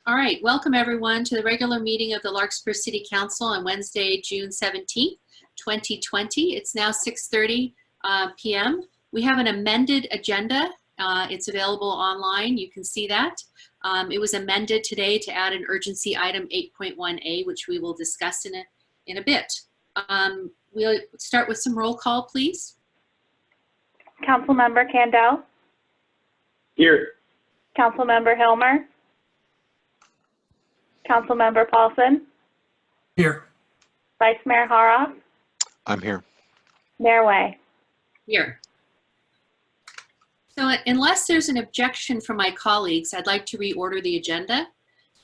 All right, welcome everyone to the regular meeting of the Larkspur City Council on Wednesday, June 17th, 2020. It's now 6:30 p.m. We have an amended agenda. It's available online. You can see that. It was amended today to add an urgency item 8.1a, which we will discuss in a bit. We'll start with some roll call, please. Councilmember Candell. Here. Councilmember Hilmer. Councilmember Paulson. Here. Vice Mayor Haroff. I'm here. Mayor Way. Here. So unless there's an objection from my colleagues, I'd like to reorder the agenda.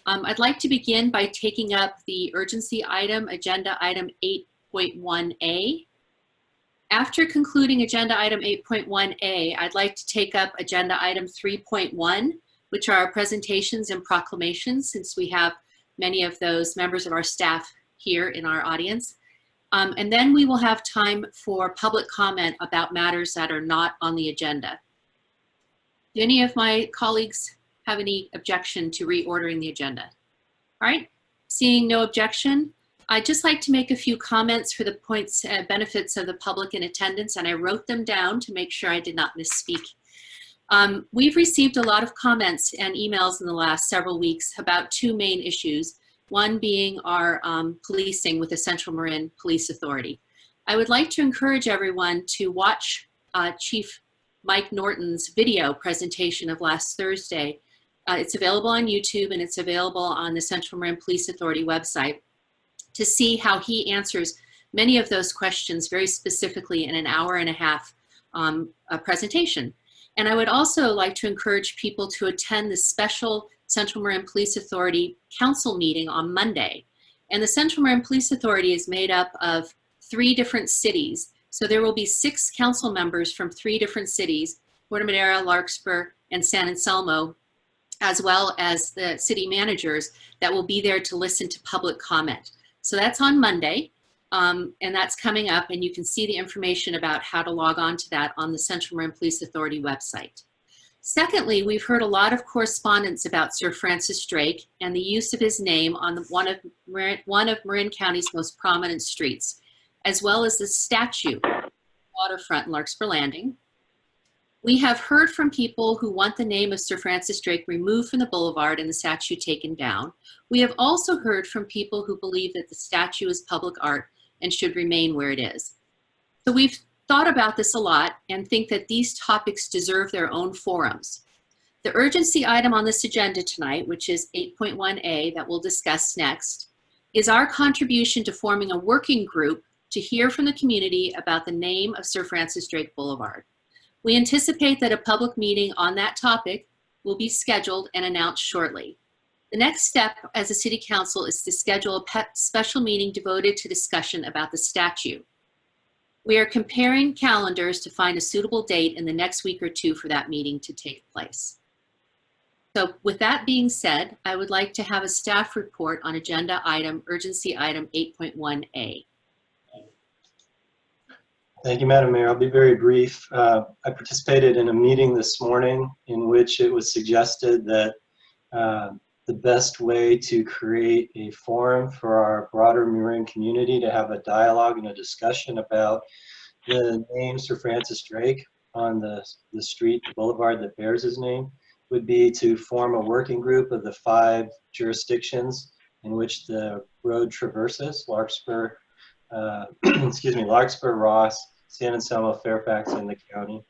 I'd like to begin by taking up the urgency item, agenda item 8.1a. After concluding agenda item 8.1a, I'd like to take up agenda item 3.1, which are our presentations and proclamations, since we have many of those members of our staff here in our audience. And then we will have time for public comment about matters that are not on the agenda. Do any of my colleagues have any objection to reordering the agenda? All right, seeing no objection, I'd just like to make a few comments for the points and benefits of the public in attendance, and I wrote them down to make sure I did not misspeak. We've received a lot of comments and emails in the last several weeks about two main issues, one being our policing with the Central Marin Police Authority. I would like to encourage everyone to watch Chief Mike Norton's video presentation of last Thursday. It's available on YouTube and it's available on the Central Marin Police Authority website to see how he answers many of those questions very specifically in an hour-and-a-half presentation. And I would also like to encourage people to attend the special Central Marin Police Authority Council meeting on Monday. And the Central Marin Police Authority is made up of 3 different cities. So there will be 6 council members from 3 different cities, Puerto Madera, Larkspur, and San Anselmo, as well as the city managers that will be there to listen to public comment. So that's on Monday. And that's coming up, and you can see the information about how to log on to that on the Central Marin Police Authority website. Secondly, we've heard a lot of correspondence about Sir Francis Drake and the use of his name on one of Marin County's most prominent streets, as well as the statue waterfront in Larkspur Landing. We have heard from people who want the name of Sir Francis Drake removed from the boulevard and the statue taken down. We have also heard from people who believe that the statue is public art and should remain where it is. So we've thought about this a lot and think that these topics deserve their own forums. The urgency item on this agenda tonight, which is 8.1a that we'll discuss next, is our contribution to forming a working group to hear from the community about the name of Sir Francis Drake Boulevard. We anticipate that a public meeting on that topic will be scheduled and announced shortly. The next step as a city council is to schedule a special meeting devoted to discussion about the statue. We are comparing calendars to find a suitable date in the next week or 2 for that meeting to take place. So with that being said, I would like to have a staff report on agenda item, urgency item 8.1a. Thank you, Madam Mayor. I'll be very brief. I participated in a meeting this morning in which it was suggested that the best way to create a forum for our broader Marin community to have a dialogue and a discussion about the name Sir Francis Drake on the street, the boulevard that bears his name, would be to form a working group of the 5 jurisdictions in which the road traverses, Larkspur, Larkspur, Ross, San Anselmo, Fairfax, and the county.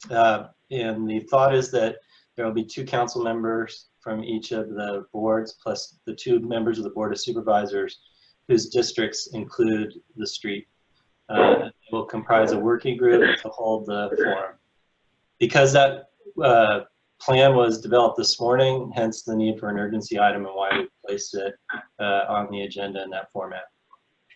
And the thought is that there will be 2 council members from each of the boards, plus the 2 members of the Board of Supervisors whose districts include the street. It will comprise a working group to hold the forum. Because that plan was developed this morning, hence the need for an urgency item and why we placed it on the agenda in that format.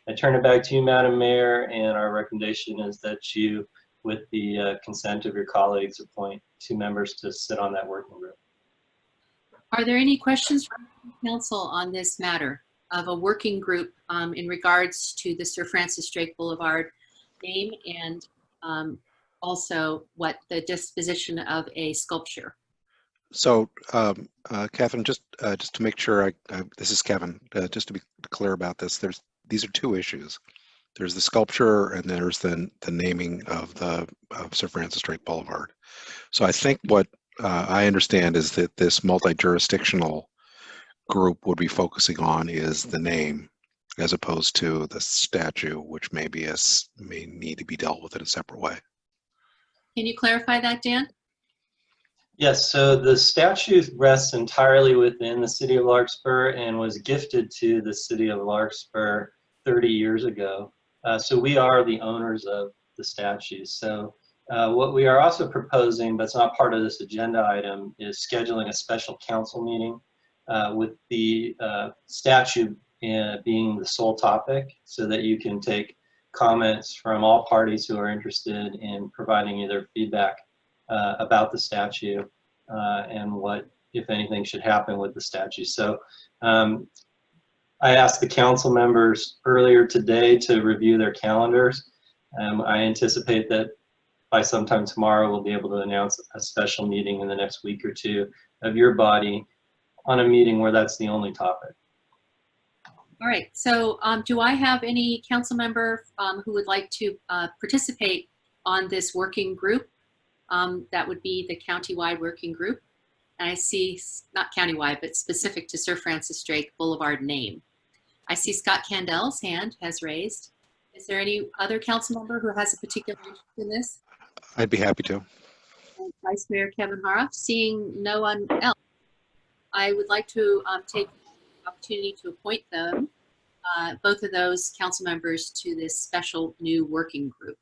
I turn it back to you, Madam Mayor, and our recommendation is that you, with the consent of your colleagues, appoint 2 members to sit on that working group. Are there any questions from council on this matter of a working group in regards to the Sir Francis Drake Boulevard name and also what the disposition of a sculpture? So, Catherine, just to make sure, this is Kevin. Just to be clear about this, these are two issues. There's the sculpture, and there's the naming of Sir Francis Drake Boulevard. So I think what I understand is that this multi-jurisdictional group would be focusing on is the name, as opposed to the statute, which may need to be dealt with in a separate way. Can you clarify that, Dan? Yes, so the statute rests entirely within the City of Larkspur and was gifted to the City of Larkspur 30 years ago. So we are the owners of the statute. So what we are also proposing, but it's not part of this agenda item, is scheduling a special council meeting with the statute being the sole topic, so that you can take comments from all parties who are interested in providing either feedback about the statute and what, if anything, should happen with the statute. So I asked the council members earlier today to review their calendars. I anticipate that by sometime tomorrow we'll be able to announce a special meeting in the next week or two of your body on a meeting where that's the only topic. All right, so do I have any council member who would like to participate on this working group? That would be the countywide working group. And I see, not countywide, but specific to Sir Francis Drake Boulevard name. I see Scott Candel's hand has raised. Is there any other council member who has a particular interest in this? I'd be happy to. And Vice Mayor Kevin Hara. Seeing no one else, I would like to take the opportunity to appoint them, both of those council members, to this special new working group.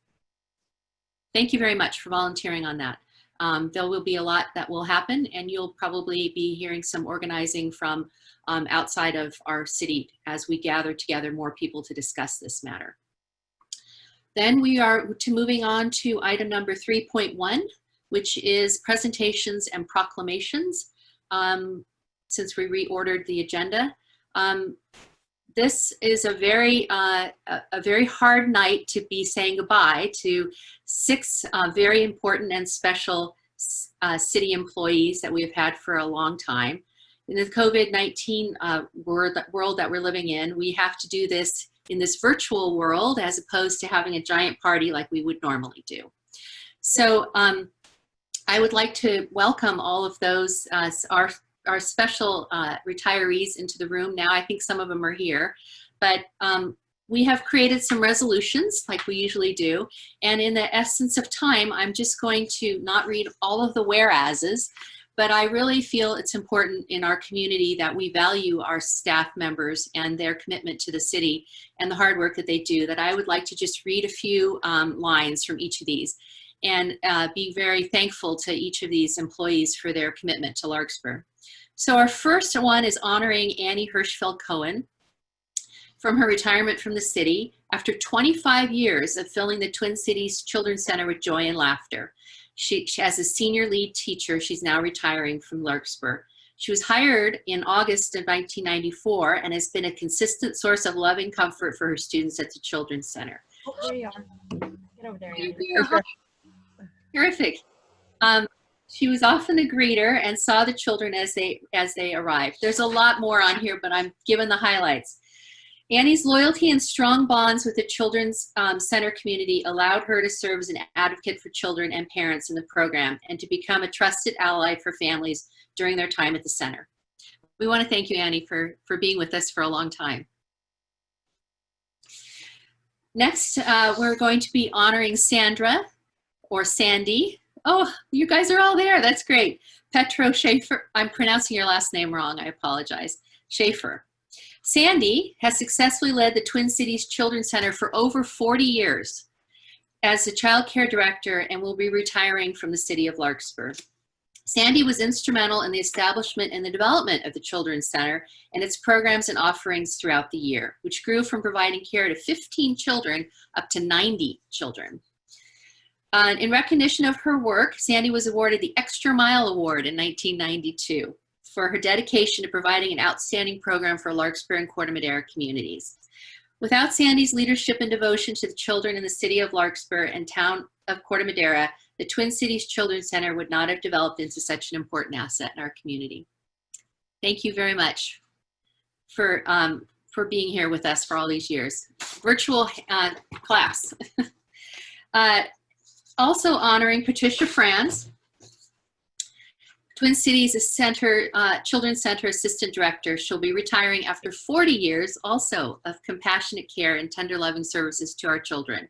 Thank you very much for volunteering on that. There will be a lot that will happen, and you'll probably be hearing some organizing from outside of our city as we gather together more people to discuss this matter. Then we are moving on to item number 3.1, which is presentations and proclamations, since we reordered the agenda. This is a very hard night to be saying goodbye to 6 very important and special city employees that we have had for a long time. In the COVID-19 world that we're living in, we have to do this in this virtual world as opposed to having a giant party like we would normally do. So I would like to welcome all of those, our special retirees into the room now. I think some of them are here, but we have created some resolutions like we usually do. And in the essence of time, I'm just going to not read all of the whereases, but I really feel it's important in our community that we value our staff members and their commitment to the city and the hard work that they do, that I would like to just read a few lines from each of these and be very thankful to each of these employees for their commitment to Larkspur. So our first one is honoring Annie Hirschfeld Cohen from her retirement from the city after 25 years of filling the Twin Cities Children's Center with joy and laughter. She as a senior lead teacher, she's now retiring from Larkspur. She was hired in August of 1994 and has been a consistent source of love and comfort for her students at the Children's Center. Oh, there you are. Get over there. Terrific. She was often a greeter and saw the children as they arrived. There's a lot more on here, but I'm giving the highlights. Annie's loyalty and strong bonds with the Children's Center community allowed her to serve as an advocate for children and parents in the program and to become a trusted ally for families during their time at the center. We want to thank you, Annie, for being with us for a long time. Next, we're going to be honoring Sandra, or Sandy. Oh, you guys are all there. That's great. Petro Schaefer. I'm pronouncing your last name wrong. I apologize. Schaefer. Sandy has successfully led the Twin Cities Children's Center for over 40 years as a child care director and will be retiring from the city of Larkspur. Sandy was instrumental in the establishment and the development of the Children's Center and its programs and offerings throughout the year, which grew from providing care to 15 children up to 90 children. In recognition of her work, Sandy was awarded the Extra Mile Award in 1992 for her dedication to providing an outstanding program for Larkspur and Corte Madera communities. Without Sandy's leadership and devotion to the children in the city of Larkspur and town of Corte Madera, the Twin Cities Children's Center would not have developed into such an important asset in our community. Thank you very much for being here with us for all these years. Virtual class. Also honoring Patricia Franz, Twin Cities Children's Center Assistant Director. She'll be retiring after 40 years also of compassionate care and tender loving services to our children.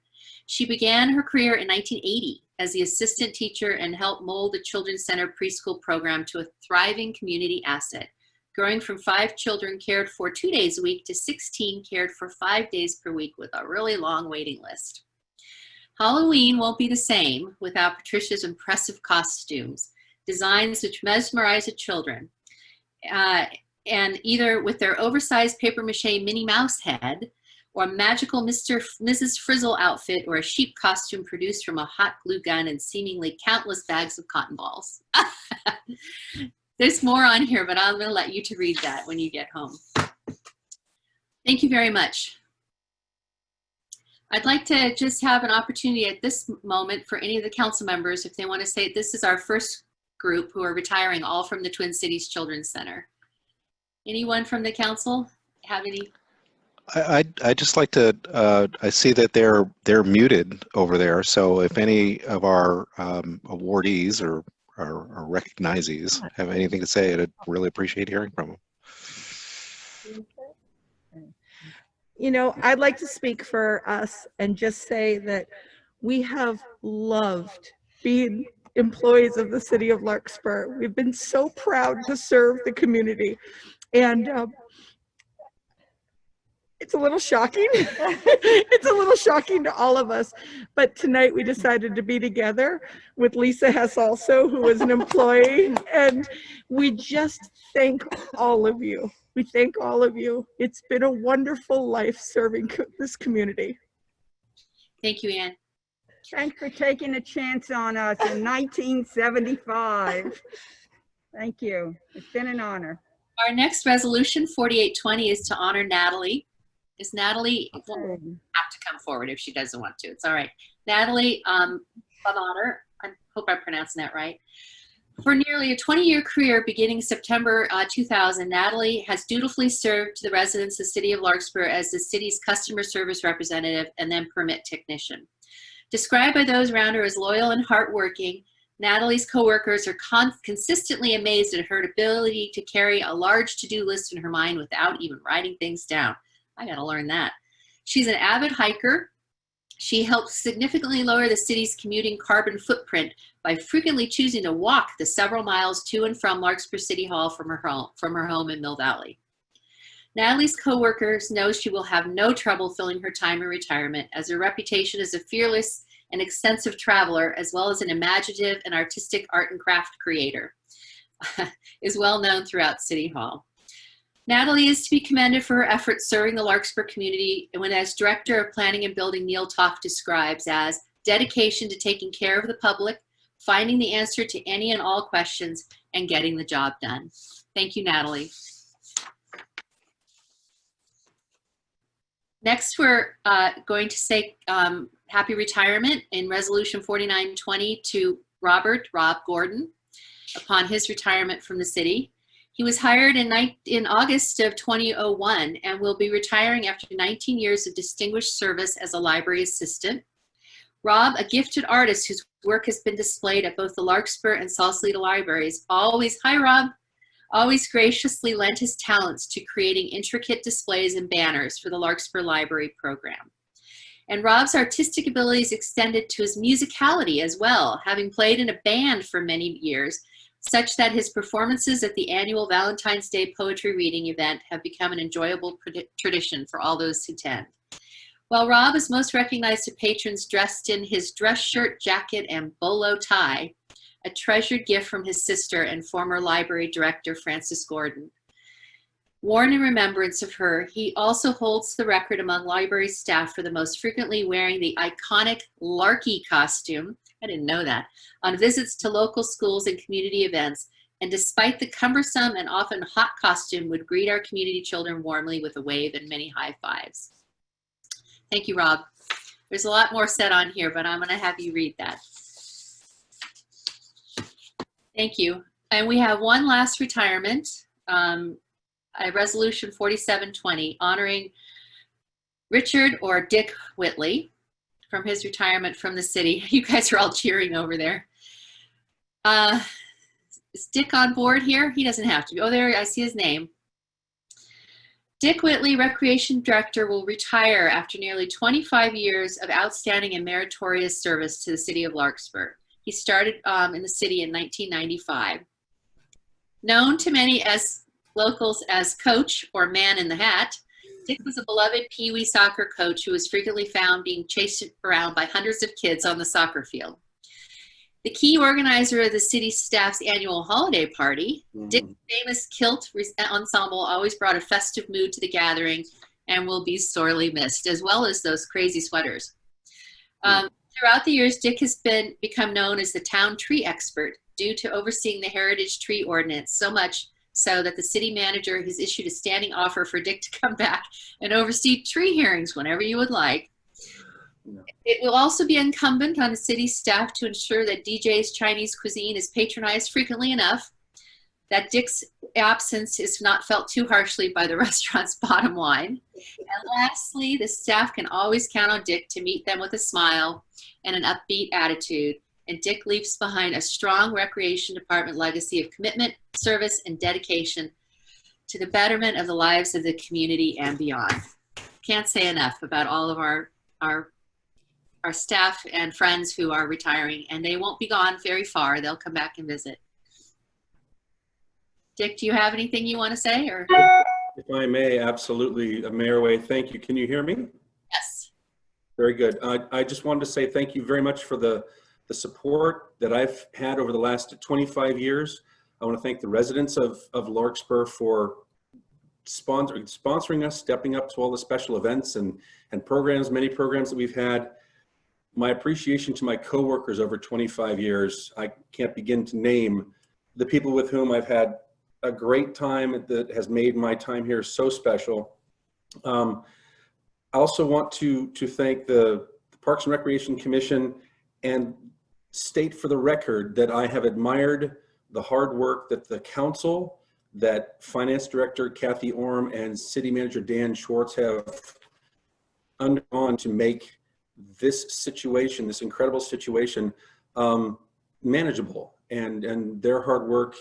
She began her career in 1980 as the assistant teacher and helped mold the Children's Center preschool program to a thriving community asset, growing from 5 children cared for 2 days a week to 16 cared for 5 days per week with a really long waiting list. Halloween won't be the same without Patricia's impressive costumes, designs which mesmerize the children, and either with their oversized paper mache Minnie Mouse head, or a magical Mrs. Frizzle outfit, or a sheep costume produced from a hot glue gun and seemingly countless bags of cotton balls. There's more on here, but I'm going to let you to read that when you get home. Thank you very much. I'd like to just have an opportunity at this moment for any of the council members, if they want to say, this is our first group who are retiring, all from the Twin Cities Children's Center. Anyone from the council have any? I'd just like to, I see that they're muted over there. So if any of our awardees or recognizees have anything to say, I'd really appreciate hearing from them. You know, I'd like to speak for us and just say that we have loved being employees of the City of Larkspur. We've been so proud to serve the community. And it's a little shocking. It's a little shocking to all of us. But tonight we decided to be together with Lisa Hess also, who is an employee. And we just thank all of you. We thank all of you. It's been a wonderful life serving this community. Thank you, Ann. Thanks for taking a chance on us in 1975. Thank you. It's been an honor. Our next resolution, 4820, is to honor Natalie. Is Natalie, well, have to come forward if she doesn't want to. It's all right. Natalie Bonner, I hope I'm pronouncing that right. For nearly a 20-year career beginning September 2000, Natalie has dutifully served the residents of the City of Larkspur as the city's customer service representative and then permit technician. Described by those around her as loyal and hardworking, Natalie's coworkers are consistently amazed at her ability to carry a large to-do list in her mind without even writing things down. I gotta learn that. She's an avid hiker. She helps significantly lower the city's commuting carbon footprint by frequently choosing to walk the several miles to and from Larkspur City Hall from her home in Mill Valley. Natalie's coworkers know she will have no trouble filling her time in retirement, as her reputation as a fearless and extensive traveler, as well as an imaginative and artistic art and craft creator, is well known throughout City Hall. Natalie is to be commended for her efforts serving the Larkspur community, and when as Director of Planning and Building, Neil Toft describes as dedication to taking care of the public, finding the answer to any and all questions, and getting the job done. Thank you, Natalie. Next, we're going to say happy retirement in Resolution 4920 to Rob Gordon upon his retirement from the city. He was hired in August of 2001 and will be retiring after 19 years of distinguished service as a library assistant. Rob, a gifted artist whose work has been displayed at both the Larkspur and Sausalito libraries, always graciously lent his talents to creating intricate displays and banners for the Larkspur Library program. And Rob's artistic abilities extended to his musicality as well, having played in a band for many years, such that his performances at the annual Valentine's Day poetry reading event have become an enjoyable tradition for all those who attend. While Rob is most recognized to patrons dressed in his dress shirt, jacket, and bolo tie, a treasured gift from his sister and former library director, Frances Gordon. Worn in remembrance of her, he also holds the record among library staff for the most frequently wearing the iconic Larky costume, I didn't know that, on visits to local schools and community events, and despite the cumbersome and often hot costume, would greet our community children warmly with a wave and many high fives. Thank you, Rob. There's a lot more said on here, but I'm going to have you read that. Thank you. And we have one last retirement, a resolution 4720 honoring Richard or Dick Whitley from his retirement from the city. You guys are all cheering over there. Is Dick on board here? He doesn't have to be. Oh, there, I see his name. Dick Whitley, Recreation Director, will retire after nearly 25 years of outstanding and meritorious service to the City of Larkspur. He started in the city in 1995. Known to many as locals as Coach or Man in the Hat, Dick was a beloved Pee Wee soccer coach who was frequently found being chased around by hundreds of kids on the soccer field. The key organizer of the city staff's annual holiday party, Dick's famous kilt ensemble always brought a festive mood to the gathering and will be sorely missed, as well as those crazy sweaters. Throughout the years, Dick has become known as the town tree expert due to overseeing the heritage tree ordinance, so much so that the city manager has issued a standing offer for Dick to come back and oversee tree hearings whenever you would like. It will also be incumbent on the city staff to ensure that DJ's Chinese cuisine is patronized frequently enough, that Dick's absence is not felt too harshly by the restaurant's bottom line. And lastly, the staff can always count on Dick to meet them with a smile and an upbeat attitude. And Dick leaves behind a strong Recreation Department legacy of commitment, service, and dedication to the betterment of the lives of the community and beyond. Can't say enough about all of our staff and friends who are retiring, and they won't be gone very far. They'll come back and visit. Dick, do you have anything you want to say? Or if I may, absolutely, Mayor Way, thank you. Can you hear me? Yes. Very good. I just wanted to say thank you very much for the support that I've had over the last 25 years. I want to thank the residents of Larkspur for sponsoring us, stepping up to all the special events and programs, many programs that we've had. My appreciation to my coworkers over 25 years, I can't begin to name the people with whom I've had a great time that has made my time here so special. I also want to thank the Parks and Recreation Commission and state for the record that I have admired the hard work that the council, that Finance Director Kathy Orm and City Manager Dan Schwartz have undergone to make this situation, this incredible situation, manageable. And their hard work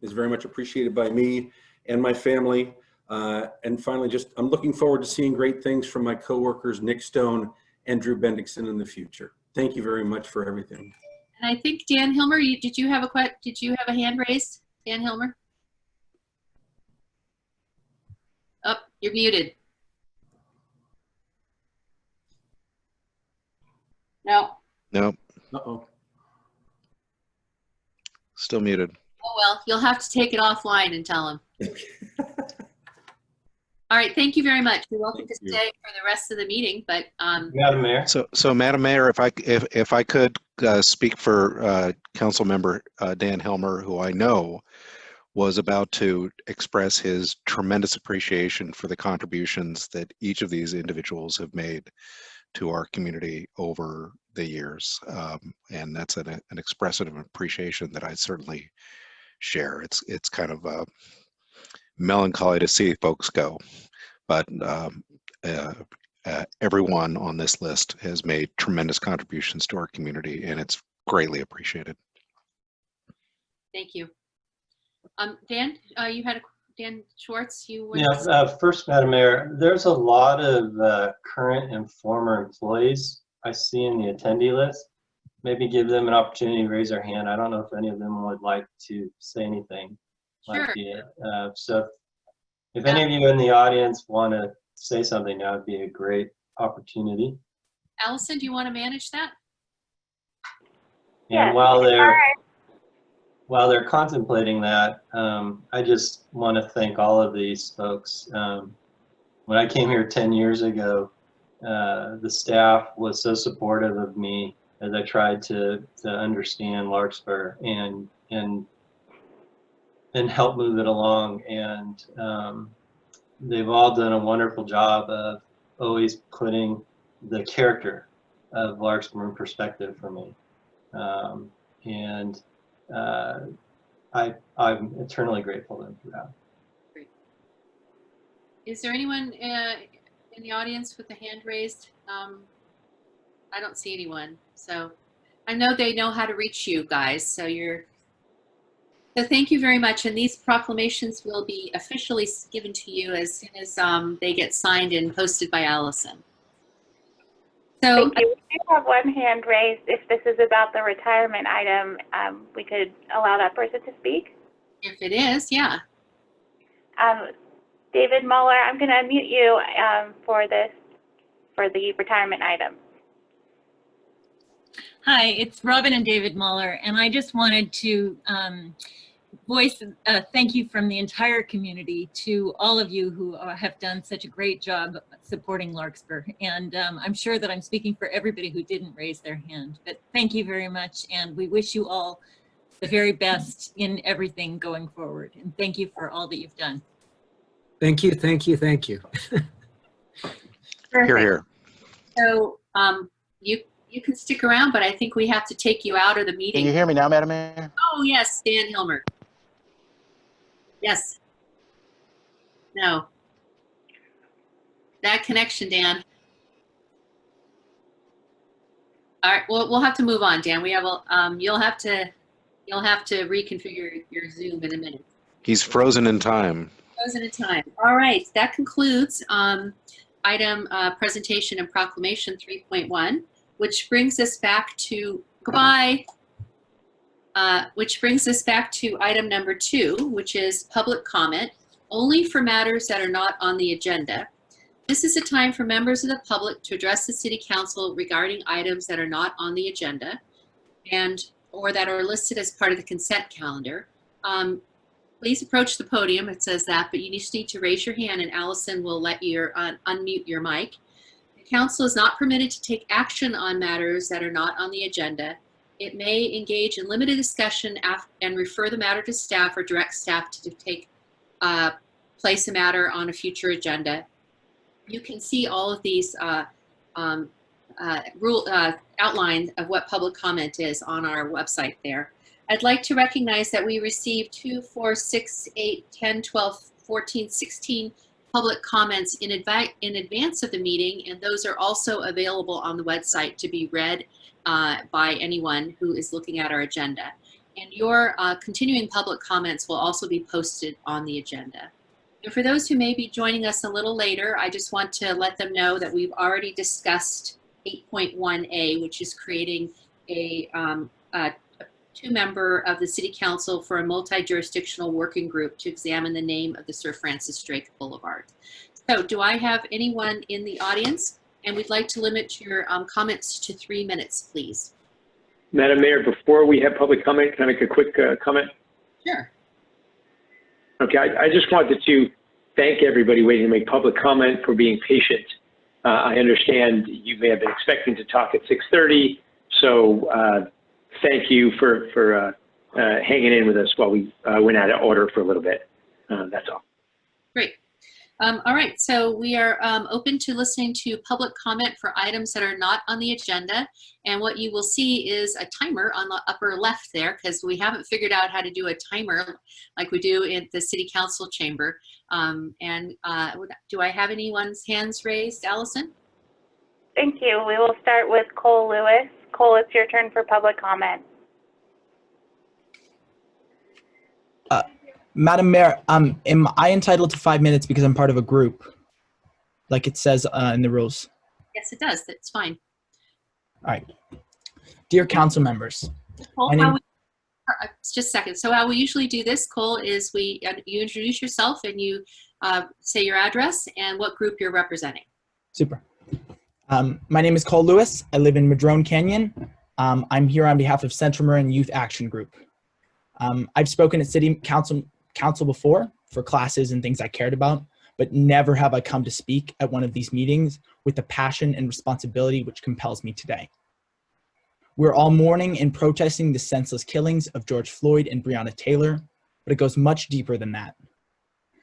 is very much appreciated by me and my family. And finally, I'm looking forward to seeing great things from my coworkers, Nick Stone and Drew Bendixson, in the future. Thank you very much for everything. And I think Dan Hilmer, did you have a hand raised, Dan Hilmer? Oh, you're muted. No. No, Uh-oh. still muted. Oh, well, you'll have to take it offline and tell him. All right, thank you very much. You're welcome to stay for the rest of the meeting, but Madam Mayor? So Madam Mayor, if I could speak for Councilmember Dan Helmer, who I know was about to express his tremendous appreciation for the contributions that each of these individuals have made to our community over the years. And that's an expressive appreciation that I certainly share. It's kind of melancholy to see folks go, but everyone on this list has made tremendous contributions to our community, and it's greatly appreciated. thank you. Dan, you had Dan Schwartz, you were... Yeah, first, Madam Mayor, there's a lot of current and former employees I see in the attendee list. Maybe give them an opportunity to raise their hand. I don't know if any of them would like to say anything. Sure. So if any of you in the audience want to say something, that would be a great opportunity. Allison, do you want to manage that? And Yes. while they're contemplating that, I just want to thank all of these folks. When I came here 10 years ago, the staff was so supportive of me as I tried to understand Larkspur and help move it along. And they've all done a wonderful job of always putting the character of Larkspur in perspective for me. And I'm eternally grateful to them for that. Great. Is there anyone in the audience with the hand raised? I don't see anyone. So I know they know how to reach you guys. So thank you very much. And these proclamations will be officially given to you as soon as they get signed and posted by Allison. So Thank you. We do have one hand raised. If this is about the retirement item, we could allow that person to speak. if it is, yeah. David Muller, I'm going to unmute you for the retirement item. Hi, it's Robin and David Muller, and I just wanted to voice thank you from the entire community to all of you who have done such a great job supporting Larkspur. And I'm sure that I'm speaking for everybody who didn't raise their hand, but thank you very much. And we wish you all the very best in everything going forward. And thank you for all that you've done. Thank you, thank you, thank you. Hear, hear. So you can stick around, but I think we have to take you out of the meeting. Can you hear me now, Madam Mayor? Oh, yes, Dan Hilmer. Yes. No. Bad connection, Dan. All right, we'll have to move on, Dan. We have you'll have to reconfigure your Zoom in a minute. He's frozen in time. Frozen in time. All right, that concludes item presentation and proclamation 3.1, which brings us back to which brings us back to item number 2, which is public comment, only for matters that are not on the agenda. This is a time for members of the public to address the City Council regarding items that are not on the agenda or that are listed as part of the consent calendar. Please approach the podium, it says that, but you just need to raise your hand and Allison will let you unmute your mic. The Council is not permitted to take action on matters that are not on the agenda. It may engage in limited discussion and refer the matter to staff or direct staff to place a matter on a future agenda. You can see all of these outline of what public comment is on our website there. I'd like to recognize that we received 2, 4, 6, 8, 10, 12, 14, 16 public comments in advance of the meeting, and those are also available on the website to be read by anyone who is looking at our agenda. And your continuing public comments will also be posted on the agenda. And for those who may be joining us a little later, I just want to let them know that we've already discussed 8.1A, which is creating a two-member of the City Council for a multi-jurisdictional working group to examine the name of the Sir Francis Drake Boulevard. So do I have anyone in the audience? And we'd like to limit your comments to 3 minutes, please. Madam Mayor, before we have public comment, can I make a quick comment? Sure. Okay, I just wanted to thank everybody waiting to make public comment for being patient. I understand you may have been expecting to talk at 6:30, so thank you for hanging in with us while we went out of order for a little bit. That's all. Great. All right, so we are open to listening to public comment for items that are not on the agenda. And what you will see is a timer on the upper left there, because we haven't figured out how to do a timer like we do in the City Council chamber. Do I have anyone's hands raised, Allison? Thank you. We will start with Cole Lewis. Cole, it's your turn for public comment. Madam Mayor, am I entitled to 5 minutes because I'm part of a group, like it says in the rules? Yes, it does. That's fine. All right. Dear council members. Cole, just a second. So how we usually do this, Cole, is you introduce yourself and you say your address and what group you're representing. Super. My name is Cole Lewis. I live in Madrone Canyon. I'm here on behalf of Central Marin Youth Action Group. I've spoken at City Council before for classes and things I cared about, but never have I come to speak at one of these meetings with the passion and responsibility which compels me today. We're all mourning and protesting the senseless killings of George Floyd and Breonna Taylor, but it goes much deeper than that.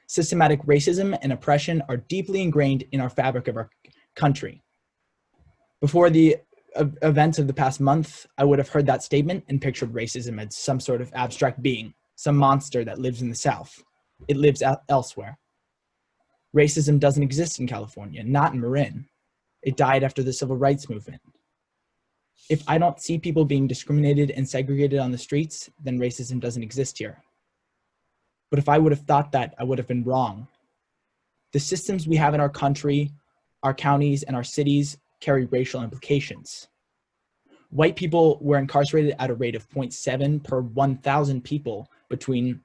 Systematic racism and oppression are deeply ingrained in our fabric of our country. Before the events of the past month, I would have heard that statement and pictured racism as some sort of abstract being, some monster that lives in the South. It lives elsewhere. Racism doesn't exist in California, not in Marin. It died after the civil rights movement. If I don't see people being discriminated and segregated on the streets, then racism doesn't exist here. But if I would have thought that, I would have been wrong. The systems we have in our country, our counties, and our cities carry racial implications. White people were incarcerated at a rate of 0.7 per 1,000 people between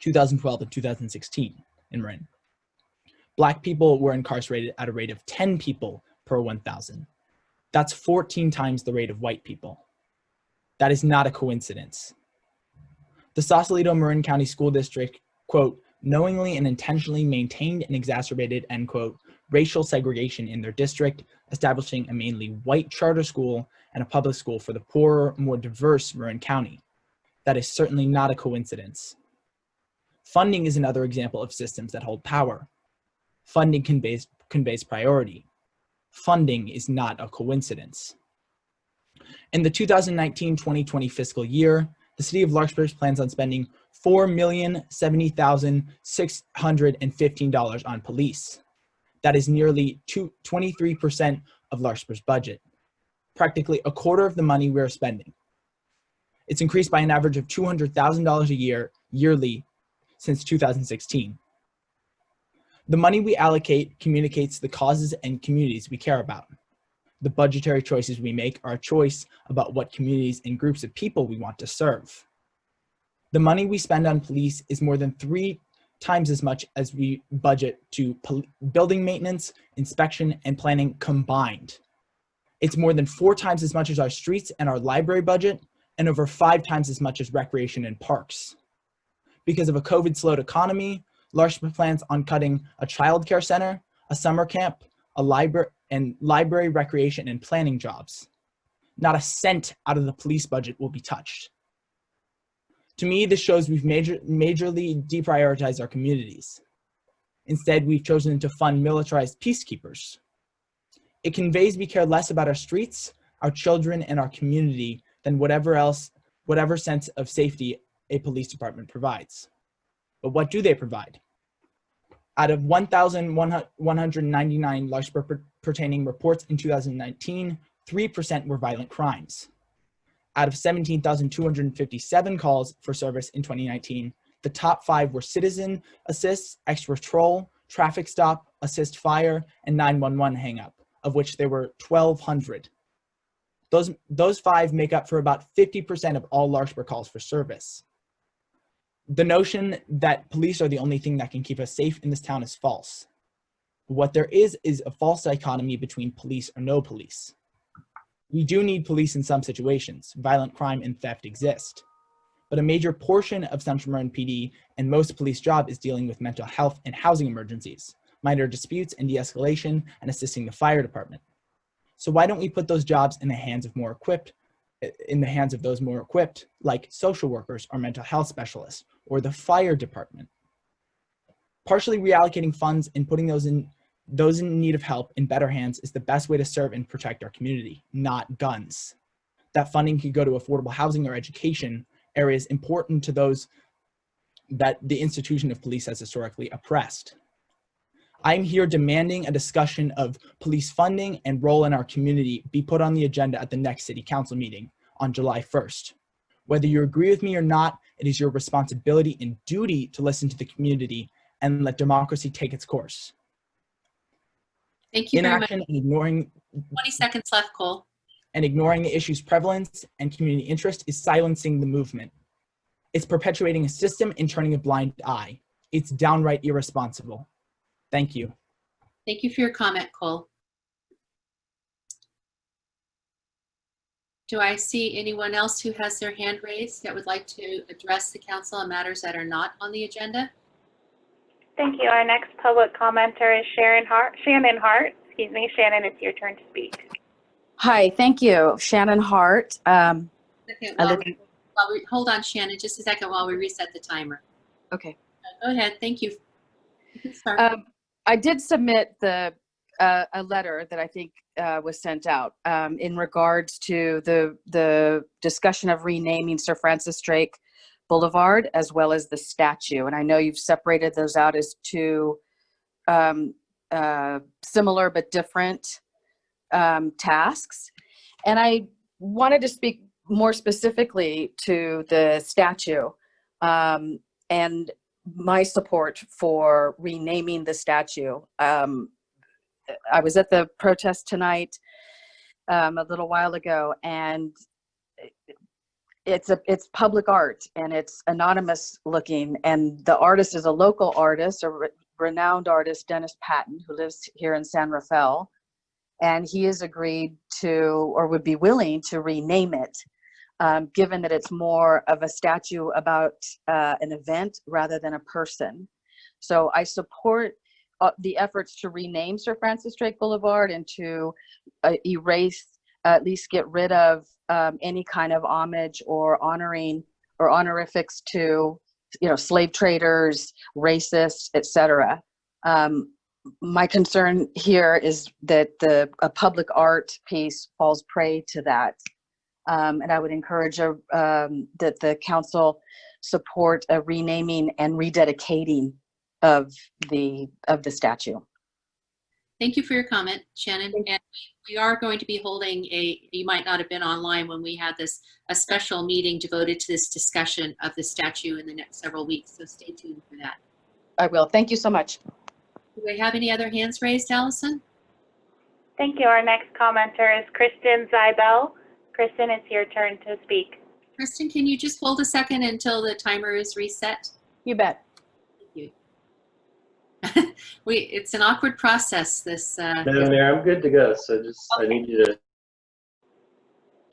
2012 and 2016 in Marin. Black people were incarcerated at a rate of 10 people per 1,000. That's 14 times the rate of white people. That is not a coincidence. The Sausalito Marin County School District, quote, knowingly and intentionally maintained and exacerbated, end quote, racial segregation in their district, establishing a mainly white charter school and a public school for the poorer, more diverse Marin County. That is certainly not a coincidence. Funding is another example of systems that hold power. Funding conveys priority. Funding is not a coincidence. In the 2019-2020 fiscal year, the City of Larkspur plans on spending $4,070,615 on police. That is nearly 23% of Larkspur's budget, practically a quarter of the money we're spending. It's increased by an average of $200,000 a year, yearly, since 2016. The money we allocate communicates the causes and communities we care about. The budgetary choices we make are a choice about what communities and groups of people we want to serve. The money we spend on police is more than 3 times as much as we budget to building maintenance, inspection, and planning combined. It's more than 4 times as much as our streets and our library budget, and over 5 times as much as recreation and parks. Because of a COVID-slowed economy, Larkspur plans on cutting a childcare center, a summer camp, a library, and library, recreation, and planning jobs. Not a cent out of the police budget will be touched. To me, this shows we've majorly deprioritized our communities. Instead, we've chosen to fund militarized peacekeepers. It conveys we care less about our streets, our children, and our community than whatever sense of safety a police department provides. But what do they provide? Out of 1,199 Larkspur pertaining reports in 2019, 3% were violent crimes. Out of 17,257 calls for service in 2019, the top 5 were citizen assist, extra patrol, traffic stop, assist fire, and 911 hang-up, of which there were 1,200. Those 5 make up for about 50% of all Larkspur calls for service. The notion that police are the only thing that can keep us safe in this town is false. What there is a false dichotomy between police or no police. We do need police in some situations. Violent crime and theft exist. But a major portion of Central Marin PD and most police job is dealing with mental health and housing emergencies, minor disputes and de-escalation, and assisting the fire department. So why don't we put those jobs in the hands of those more equipped, like social workers or mental health specialists, or the fire department? Partially reallocating funds and putting those in need of help in better hands is the best way to serve and protect our community, not guns. That funding could go to affordable housing or education, areas important to those that the institution of police has historically oppressed. I'm here demanding a discussion of police funding and role in our community be put on the agenda at the next City Council meeting on July 1st. Whether you agree with me or not, it is your responsibility and duty to listen to the community and let democracy take its course. Thank you very much. Inaction and ignoring 20 seconds left, Cole. And ignoring the issue's prevalence and community interest is silencing the movement. It's perpetuating a system and turning a blind eye. It's downright irresponsible. Thank you. Thank you for your comment, Cole. Do I see anyone else who has their hand raised that would like to address the council on matters that are not on the agenda? Thank you. Our next public commenter is Shannon Hart. Excuse me, Shannon, it's your turn to speak. Hi, thank you. Shannon Hart. Hold on, Shannon, just a second while we reset the timer. Okay. Go ahead. Thank you. You can start. I did submit the a letter that I think was sent out in regards to the discussion of renaming Sir Francis Drake Boulevard as well as the statue. And I know you've separated those out as two similar but different tasks. And I wanted to speak more specifically to the statue and my support for renaming the statue. I was at the protest tonight a little while ago, and it's public art and it's anonymous looking, and the artist is a local artist, a renowned artist, Dennis Patton, who lives here in San Rafael, and he has agreed to, or would be willing to, rename it, given that it's more of a statue about an event rather than a person. So I support the efforts to rename Sir Francis Drake Boulevard and to erase, at least get rid of any kind of homage or honoring or honorifics to, slave traders, racists, etc. My concern here is that a public art piece falls prey to that. And I would encourage that the council support a renaming and rededicating of the statue. Thank you for your comment, Shannon. And we are going to be holding you might not have been online when we had a special meeting devoted to this discussion of the statue in the next several weeks. So stay tuned for that. I will. Thank you so much. Do we have any other hands raised, Allison? Thank you. Our next commenter is Kristen Zybel. Kristen, it's your turn to speak. Kristen, can you just hold a second until the timer is reset? You bet. Thank you. It's an awkward process, this. Madam Mayor, I'm good to go, so just, okay. I need you to.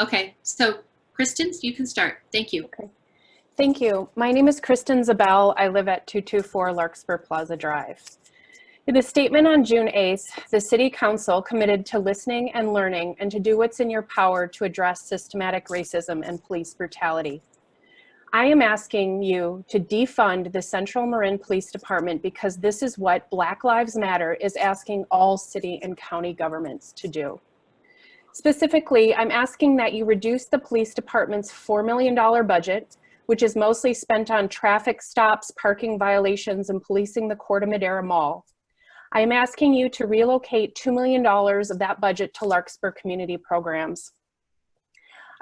Okay, so Kristen, you can start. Thank you. Okay. Thank you. My name is Kristen Zabel. I live at 224 Larkspur Plaza Drive. In a statement on June 8th, the City Council committed to listening and learning and to do what's in your power to address systematic racism and police brutality. I am asking you to defund the Central Marin Police Department because this is what Black Lives Matter is asking all city and county governments to do. Specifically, I'm asking that you reduce the police department's $4 million budget, which is mostly spent on traffic stops, parking violations, and policing the Corte Madera Mall. I am asking you to relocate $2 million of that budget to Larkspur community programs.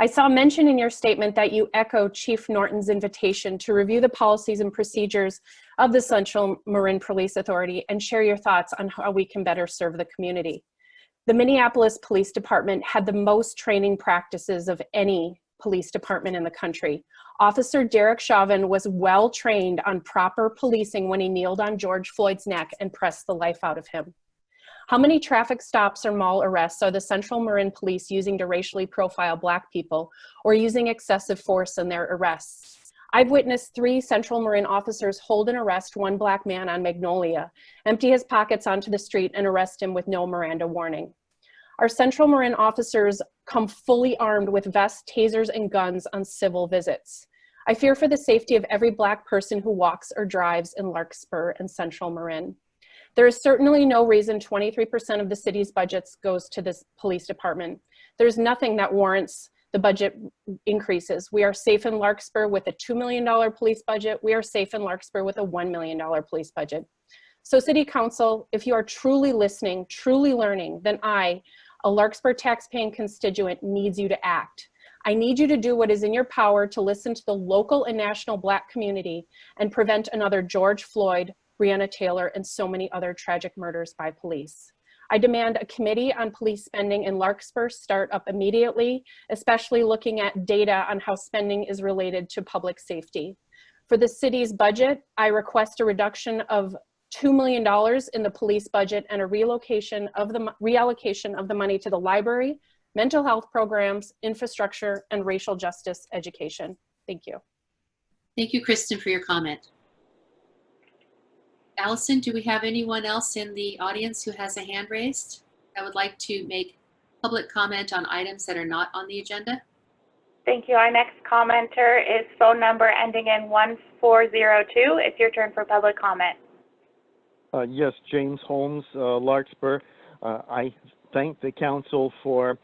I saw mention in your statement that you echo Chief Norton's invitation to review the policies and procedures of the Central Marin Police Authority and share your thoughts on how we can better serve the community. The Minneapolis Police Department had the most training practices of any police department in the country. Officer Derek Chauvin was well trained on proper policing when he kneeled on George Floyd's neck and pressed the life out of him. How many traffic stops or mall arrests are the Central Marin Police using to racially profile Black people or using excessive force in their arrests? I've witnessed 3 Central Marin officers hold and arrest one Black man on Magnolia, empty his pockets onto the street and arrest him with no Miranda warning. Our Central Marin officers come fully armed with vests, tasers, and guns on civil visits. I fear for the safety of every Black person who walks or drives in Larkspur and Central Marin. There is certainly no reason 23% of the city's budgets goes to this police department. There's nothing that warrants the budget increases. We are safe in Larkspur with a $2 million police budget. We are safe in Larkspur with a $1 million police budget. So City Council, if you are truly listening, truly learning, then I, a Larkspur taxpaying constituent, needs you to act. I need you to do what is in your power to listen to the local and national Black community and prevent another George Floyd, Breonna Taylor, and so many other tragic murders by police. I demand a committee on police spending in Larkspur start up immediately, especially looking at data on how spending is related to public safety. For the city's budget, I request a reduction of $2 million in the police budget and a reallocation of the money to the library, mental health programs, infrastructure, and racial justice education. Thank you. Thank you, Kristen, for your comment. Allison, do we have anyone else in the audience who has a hand raised that would like to make public comment on items that are not on the agenda? Thank you. Our next commenter is phone number ending in 1402. It's your turn for public comment. Yes, James Holmes, Larkspur. I thank the council for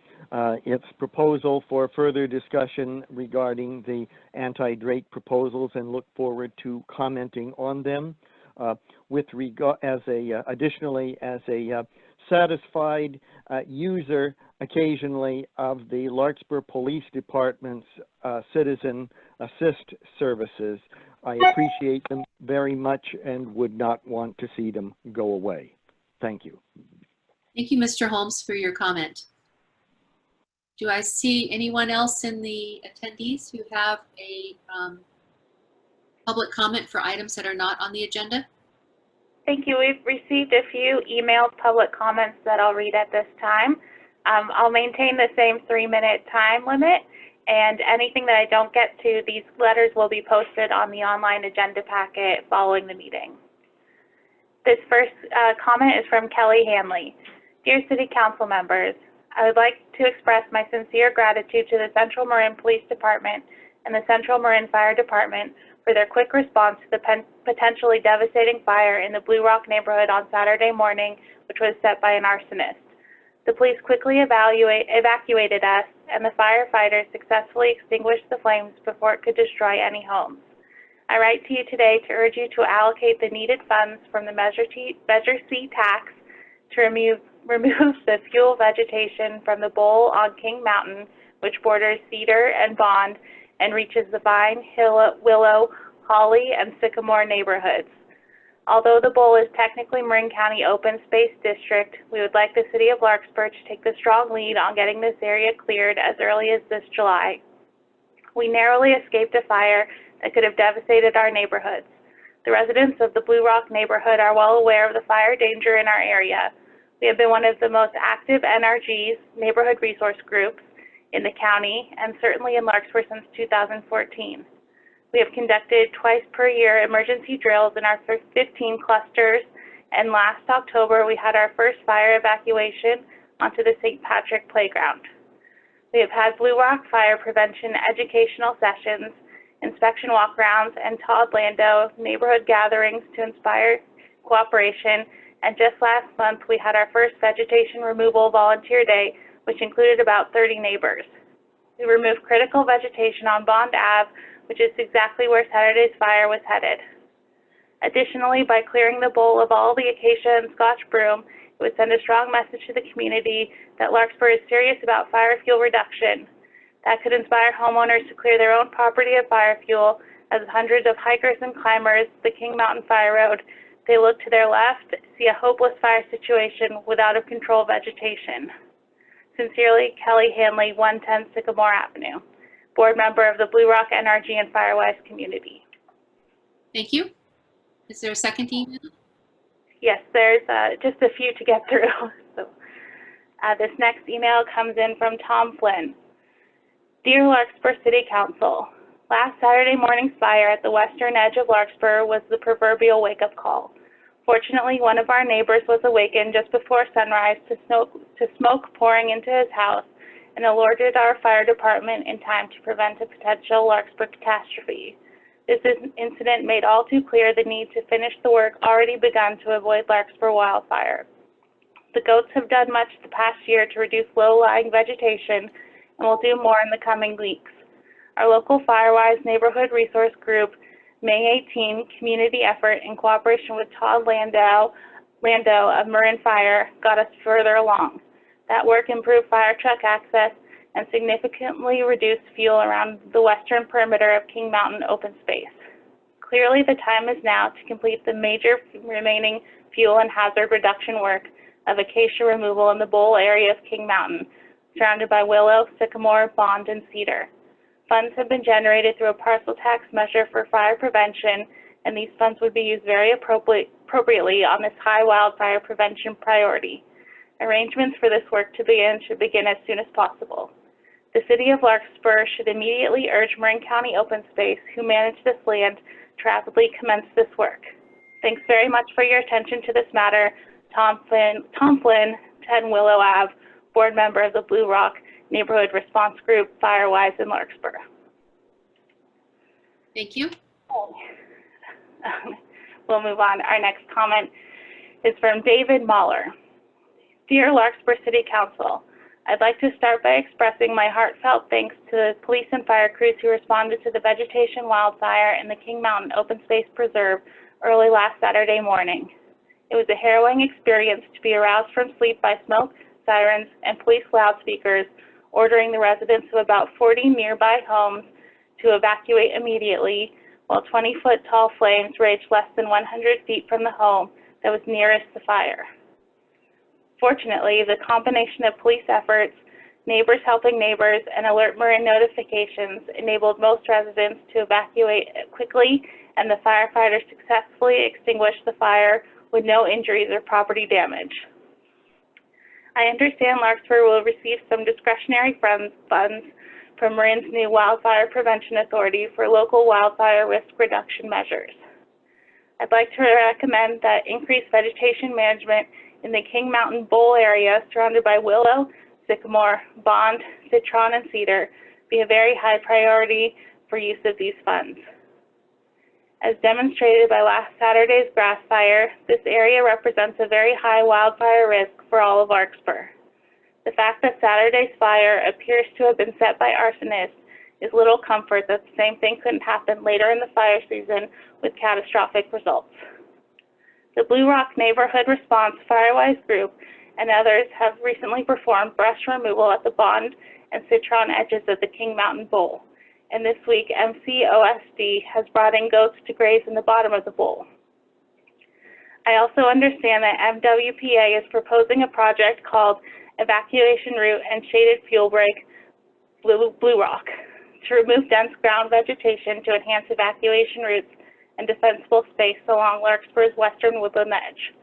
its proposal for further discussion regarding the anti-Drake proposals and look forward to commenting on them. With regard, additionally, as a satisfied user occasionally of the Larkspur Police Department's citizen assist services, I appreciate them very much and would not want to see them go away. Thank you. Thank you, Mr. Holmes, for your comment. Do I see anyone else in the attendees who have a public comment for items that are not on the agenda? Thank you. We've received a few emailed public comments that I'll read at this time. I'll maintain the same 3-minute time limit, and anything that I don't get to, these letters will be posted on the online agenda packet following the meeting. This first comment is from Kelly Hanley. Dear City Council members, I would like to express my sincere gratitude to the Central Marin Police Department and the Central Marin Fire Department for their quick response to the potentially devastating fire in the Blue Rock neighborhood on Saturday morning, which was set by an arsonist. The police quickly evacuated us, and the firefighters successfully extinguished the flames before it could destroy any homes. I write to you today to urge you to allocate the needed funds from the Measure C tax to remove the fuel vegetation from the bowl on King Mountain, which borders Cedar and Bond and reaches the Vine, Willow, Holly, and Sycamore neighborhoods. Although the bowl is technically Marin County Open Space District, we would like the City of Larkspur to take the strong lead on getting this area cleared as early as this July. We narrowly escaped a fire that could have devastated our neighborhoods. The residents of the Blue Rock neighborhood are well aware of the fire danger in our area. We have been one of the most active NRGs, neighborhood resource groups, in the county, and certainly in Larkspur since 2014. We have conducted twice per year emergency drills in our 15 clusters, and last October we had our first fire evacuation onto the St. Patrick Playground. We have had Blue Rock fire prevention educational sessions, inspection walk-rounds, and Todd Lando neighborhood gatherings to inspire cooperation, and just last month we had our first vegetation removal volunteer day, which included about 30 neighbors. We removed critical vegetation on Bond Ave, which is exactly where Saturday's fire was headed. Additionally, by clearing the bowl of all the acacia and Scotch broom, it would send a strong message to the community that Larkspur is serious about fire fuel reduction. That could inspire homeowners to clear their own property of fire fuel, as hundreds of hikers and climbers, the King Mountain Fire Road, they look to their left, see a hopeless fire situation with out of control vegetation. Sincerely, Kelly Hanley, 110 Sycamore Avenue, board member of the Blue Rock NRG and Firewise community. Thank you. Is there a second email? Yes, there's just a few to get through. So, this next email comes in from Tom Flynn. Dear Larkspur City Council, last Saturday morning's fire at the western edge of Larkspur was the proverbial wake-up call. Fortunately, one of our neighbors was awakened just before sunrise to smoke pouring into his house and alerted our fire department in time to prevent a potential Larkspur catastrophe. This incident made all too clear the need to finish the work already begun to avoid Larkspur wildfire. The goats have done much the past year to reduce low-lying vegetation and will do more in the coming weeks. Our local Firewise Neighborhood Resource Group May 18 community effort in cooperation with Todd Lando of Marin Fire got us further along. That work improved fire truck access and significantly reduced fuel around the western perimeter of King Mountain open space. Clearly, the time is now to complete the major remaining fuel and hazard reduction work of acacia removal in the bowl area of King Mountain, surrounded by willow, sycamore, bond, and cedar. Funds have been generated through a parcel tax measure for fire prevention, and these funds would be used very appropriately on this high wildfire prevention priority. Arrangements for this work should begin as soon as possible. The City of Larkspur should immediately urge Marin County Open Space, who manage this land, to rapidly commence this work. Thanks very much for your attention to this matter. Tom Flynn, 10 Willow Ave, board member of the Blue Rock Neighborhood Response Group, Firewise in Larkspur. Thank you. We'll move on. Our next comment is from David Mahler. Dear Larkspur City Council, I'd like to start by expressing my heartfelt thanks to the police and fire crews who responded to the vegetation wildfire in the King Mountain Open Space Preserve early last Saturday morning. It was a harrowing experience to be aroused from sleep by smoke, sirens, and police loudspeakers ordering the residents of about 40 nearby homes to evacuate immediately, while 20-foot-tall flames raged less than 100 feet from the home that was nearest the fire. Fortunately, the combination of police efforts, neighbors helping neighbors, and alert Marin notifications enabled most residents to evacuate quickly, and the firefighters successfully extinguished the fire with no injuries or property damage. I understand Larkspur will receive some discretionary funds from Marin's new Wildfire Prevention Authority for local wildfire risk reduction measures. I'd like to recommend that increased vegetation management in the King Mountain Bowl area surrounded by willow, sycamore, bond, citron, and cedar be a very high priority for use of these funds. As demonstrated by last Saturday's grass fire, this area represents a very high wildfire risk for all of Larkspur. The fact that Saturday's fire appears to have been set by arsonists is little comfort that the same thing couldn't happen later in the fire season with catastrophic results. The Blue Rock Neighborhood Response Firewise Group and others have recently performed brush removal at the Bond and Citron edges of the King Mountain Bowl. And this week, MCOSD has brought in goats to graze in the bottom of the bowl. I also understand that MWPA is proposing a project called Evacuation Route and Shaded Fuel Break Blue Rock to remove dense ground vegetation to enhance evacuation routes and defensible space along Larkspur's western woodland edge.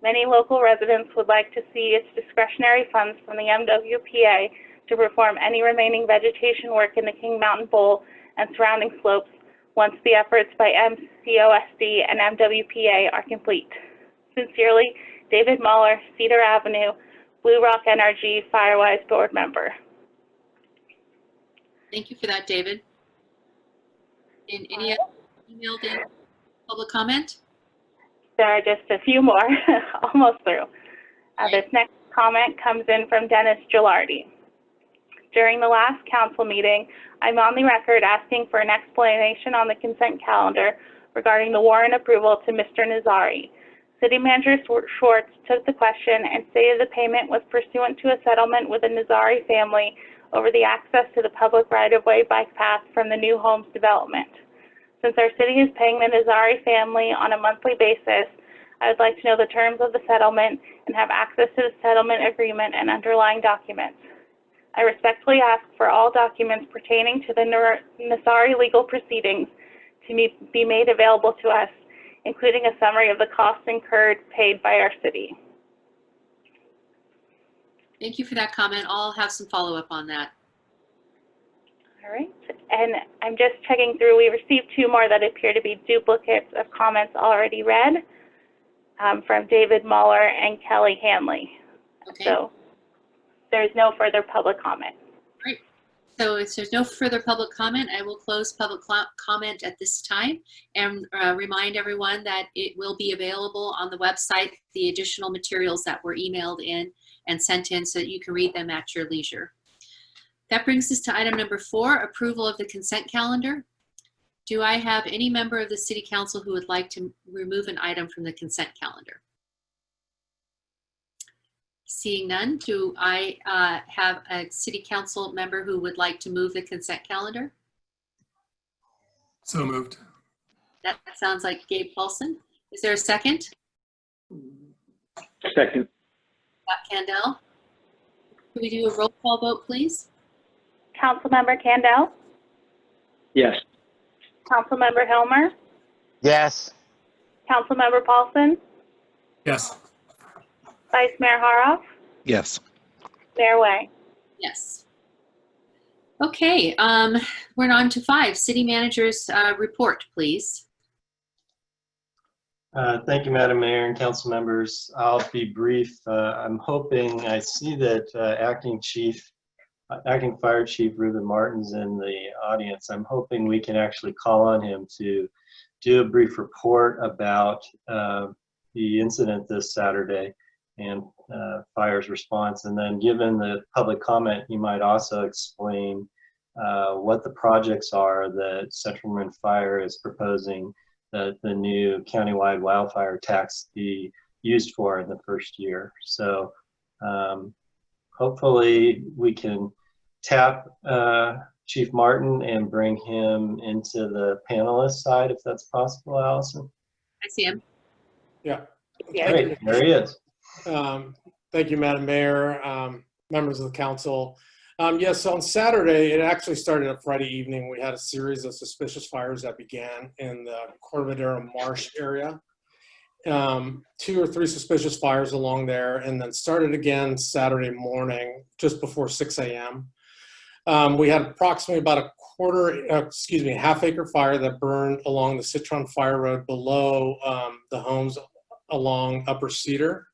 Many local residents would like to see its discretionary funds from the MWPA to perform any remaining vegetation work in the King Mountain Bowl and surrounding slopes once the efforts by MCOSD and MWPA are complete. Sincerely, David Muller, Cedar Avenue, Blue Rock Energy Firewise Board Member. Thank you for that, David. And any other emailed in public comment? There are just a few more, almost through. This next comment comes in from Dennis Gilardi. During the last council meeting, I'm on the record asking for an explanation on the consent calendar regarding the warrant approval to Mr. Nazari. City Manager Schwartz took the question and stated the payment was pursuant to a settlement with the Nazari family over the access to the public right-of-way bike path from the new homes development. Since our city is paying the Nazari family on a monthly basis, I would like to know the terms of the settlement and have access to the settlement agreement and underlying documents. I respectfully ask for all documents pertaining to the Nazari legal proceedings to be made available to us, including a summary of the costs incurred paid by our city. Thank you for that comment. I'll have some follow-up on that. All right, and I'm just checking through. We received two more that appear to be duplicates of comments already read from David Muller and Kelly Hanley. Okay. So there's no further public comment. Great. So if there's no further public comment, I will close public comment at this time and remind everyone that it will be available on the website, the additional materials that were emailed in and sent in so that you can read them at your leisure. That brings us to item number 4, approval of the consent calendar. Do I have any member of the City Council who would like to remove an item from the consent calendar? Seeing none, do I have a City Council member who would like to move the consent calendar? So moved. That sounds like Gabe Paulson. Is there a second? Second. Scott Candell. Can we do a roll call vote, please? Councilmember Candell? Yes. Councilmember Hilmer? Yes. Councilmember Paulson? Yes. Vice Mayor Haroff? Yes. Mayor Way? Yes. Okay, we're on to 5. City Manager's report, please. Thank you, Madam Mayor and council members. I'll be brief. I'm hoping, I see that Acting Fire Chief Ruben Martin's in the audience. I'm hoping we can actually call on him to do a brief report about the incident this Saturday and fire's response. And then given the public comment, you might also explain what the projects are that Central Marin Fire is proposing that the new countywide wildfire tax be used for in the first year. So hopefully we can tap Chief Martin and bring him into the panelist side, if that's possible, Allison. I see him. Yeah. Great, there he is. Thank you, Madam Mayor, members of the council. Yes, on Saturday, it actually started up Friday evening. We had a series of suspicious fires that began in the Corvadero Marsh area. 2 or 3 suspicious fires along there, and then started again Saturday morning, just before 6 a.m. We had approximately about a half-acre fire that burned along the Citron Fire Road below the homes along Upper Cedar.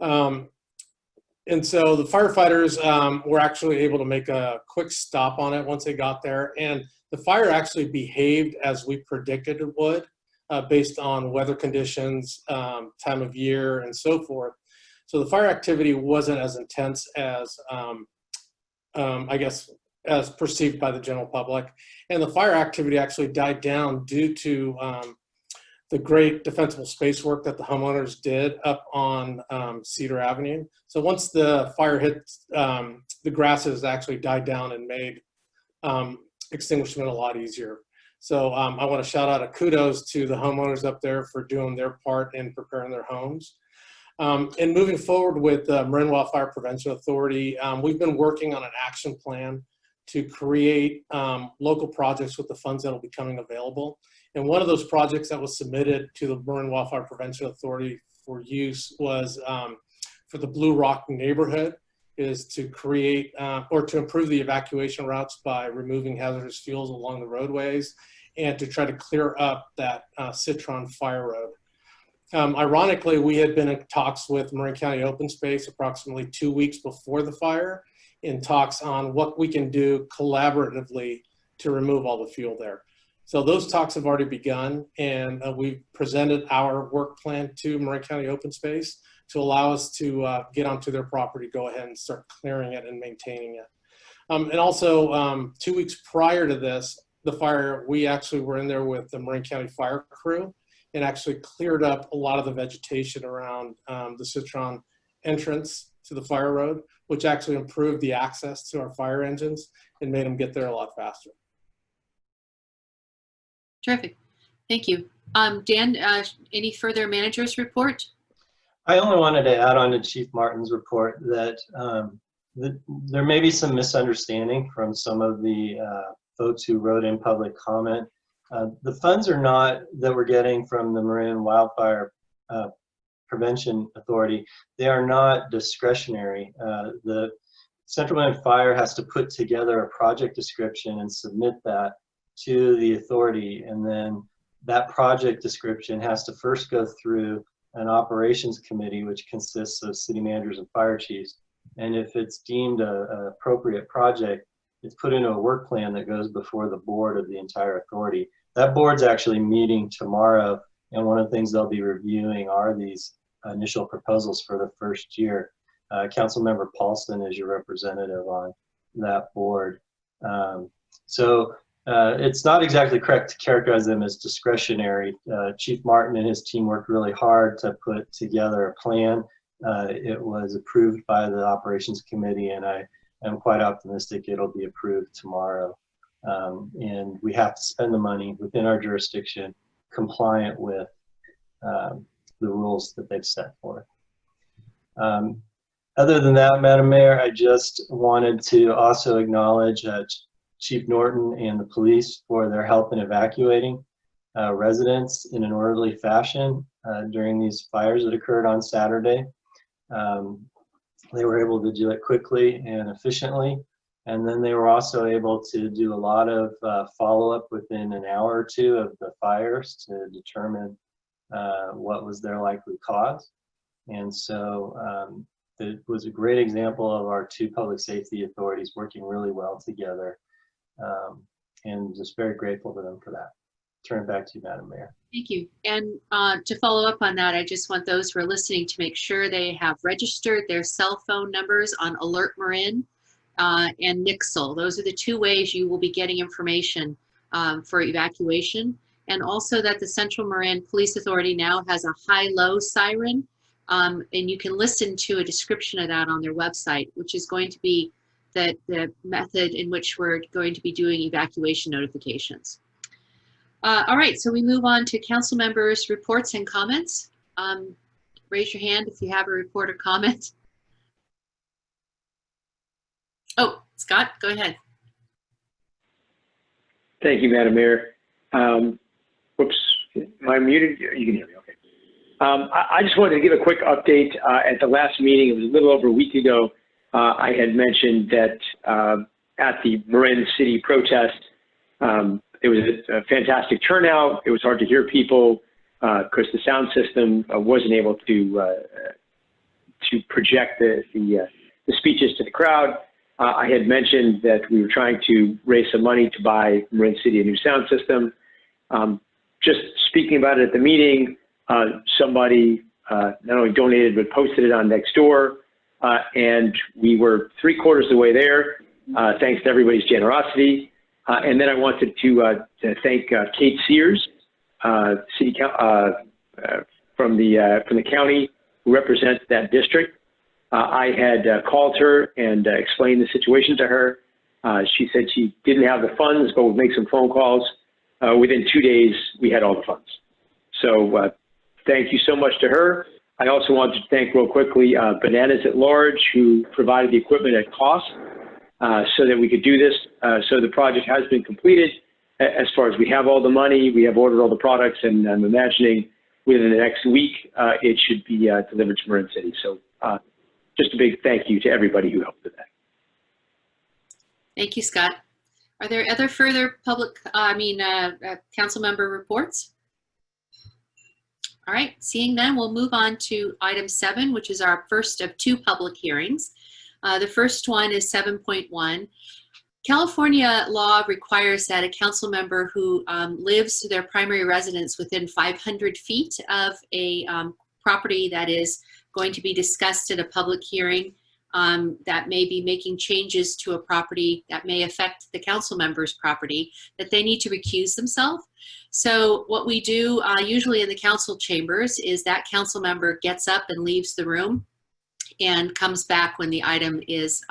And so the firefighters were actually able to make a quick stop on it once they got there. And the fire actually behaved as we predicted it would, based on weather conditions, time of year, and so forth. So the fire activity wasn't as intense as, I guess, as perceived by the general public. And the fire activity actually died down due to the great defensible space work that the homeowners did up on Cedar Avenue. So once the fire hit, the grasses actually died down and made extinguishment a lot easier. So I want to shout out a kudos to the homeowners up there for doing their part in preparing their homes. And moving forward with the Marin Wildfire Prevention Authority, we've been working on an action plan to create local projects with the funds that will be coming available. And one of those projects that was submitted to the Marin Wildfire Prevention Authority for use was for the Blue Rock neighborhood, is to create or to improve the evacuation routes by removing hazardous fuels along the roadways and to try to clear up that Citron Fire Road. Ironically, we had been in talks with Marin County Open Space approximately 2 weeks before the fire, in talks on what we can do collaboratively to remove all the fuel there. So those talks have already begun, and we've presented our work plan to Marin County Open Space to allow us to get onto their property, go ahead and start clearing it and maintaining it. And also 2 weeks prior to this, the fire, we actually were in there with the Marin County Fire Crew and actually cleared up a lot of the vegetation around the Citron entrance to the fire road, which actually improved the access to our fire engines and made them get there a lot faster. Terrific. Thank you. Dan, any further manager's report? I only wanted to add on to Chief Martin's report that there may be some misunderstanding from some of the folks who wrote in public comment. The funds are not that we're getting from the Marin Wildfire Prevention Authority. They are not discretionary. The Central Marin Fire has to put together a project description and submit that to the authority, and then that project description has to first go through an operations committee, which consists of city managers and fire chiefs. And if it's deemed an appropriate project, it's put into a work plan that goes before the board of the entire authority. That board's actually meeting tomorrow, and one of the things they'll be reviewing are these initial proposals for the first year. Councilmember Paulson is your representative on that board. It's not exactly correct to characterize them as discretionary. Chief Martin and his team worked really hard to put together a plan. It was approved by the operations committee, and I am quite optimistic it'll be approved tomorrow. And we have to spend the money within our jurisdiction compliant with the rules that they've set forth. Other than that, Madam Mayor, I just wanted to also acknowledge Chief Norton and the police for their help in evacuating residents in an orderly fashion during these fires that occurred on Saturday. They were able to do it quickly and efficiently, and then they were also able to do a lot of follow-up within an hour or two of the fires to determine what was their likely cause. And so it was a great example of our two public safety authorities working really well together. And just very grateful to them for that. turn it back to you, Madam Mayor. Thank you. And to follow up on that, I just want those who are listening to make sure they have registered their cell phone numbers on Alert Marin and Nixle. Those are the two ways you will be getting information for evacuation. And also that the Central Marin Police Authority now has a high-low siren, and you can listen to a description of that on their website, which is going to be the method in which we're going to be doing evacuation notifications. All right, so we move on to council members' reports and comments. Raise your hand if you have a report or comment. Oh, Scott, go ahead. Thank you, Madam Mayor. Whoops, am I muted? You can hear me, okay. I just wanted to give a quick update. At the last meeting, it was a little over a week ago, I had mentioned that at the Marin City protest, it was a fantastic turnout. It was hard to hear people because the sound system wasn't able to project the speeches to the crowd. I had mentioned that we were trying to raise some money to buy Marin City a new sound system. Just speaking about it at the meeting, somebody not only donated but posted it on Nextdoor, and we were 3/4 of the way there, thanks to everybody's generosity. And then I wanted to thank Kate Sears, from the county, who represents that district. I had called her and explained the situation to her. She said she didn't have the funds, but would make some phone calls. Within 2 days, we had all the funds. So thank you so much to her. I also wanted to thank real quickly Bananas at Large, who provided the equipment at cost so that we could do this. So the project has been completed. As far as we have all the money, we have ordered all the products, and I'm imagining within the next week, it should be delivered to Marin City. So just a big thank you to everybody who helped with that. Thank you, Scott. Are there other further council member reports? All right, seeing none, we'll move on to item 7, which is our first of 2 public hearings. The first one is 7.1. California law requires that a council member who lives their primary residence within 500 feet of a property that is going to be discussed at a public hearing that may be making changes to a property that may affect the council member's property, that they need to recuse themselves. So what we do usually in the council chambers is that council member gets up and leaves the room and comes back when the item is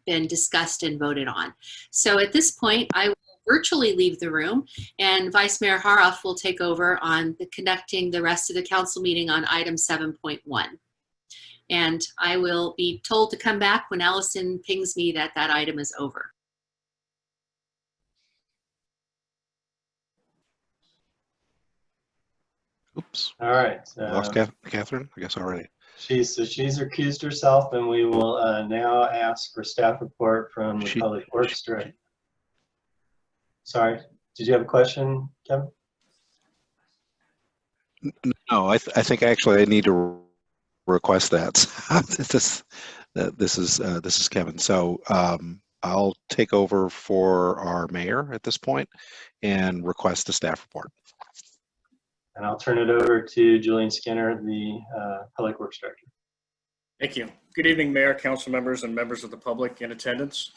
been discussed and voted on. So at this point, I will virtually leave the room, and Vice Mayor Haroff will take over on conducting the rest of the council meeting on item 7.1. And I will be told to come back when Allison pings me that that item is over. Oops. All right. Lost Catherine, I guess already. She's recused herself, and we will now ask for staff report from the Public Works Director. Sorry, did you have a question, Kevin? No, I think actually I need to request that. This is Kevin. So I'll take over for our mayor at this point and request a staff report. And I'll turn it over to Julian Skinner, the Public Works Director. Thank you. Good evening, Mayor, council members, and members of the public in attendance.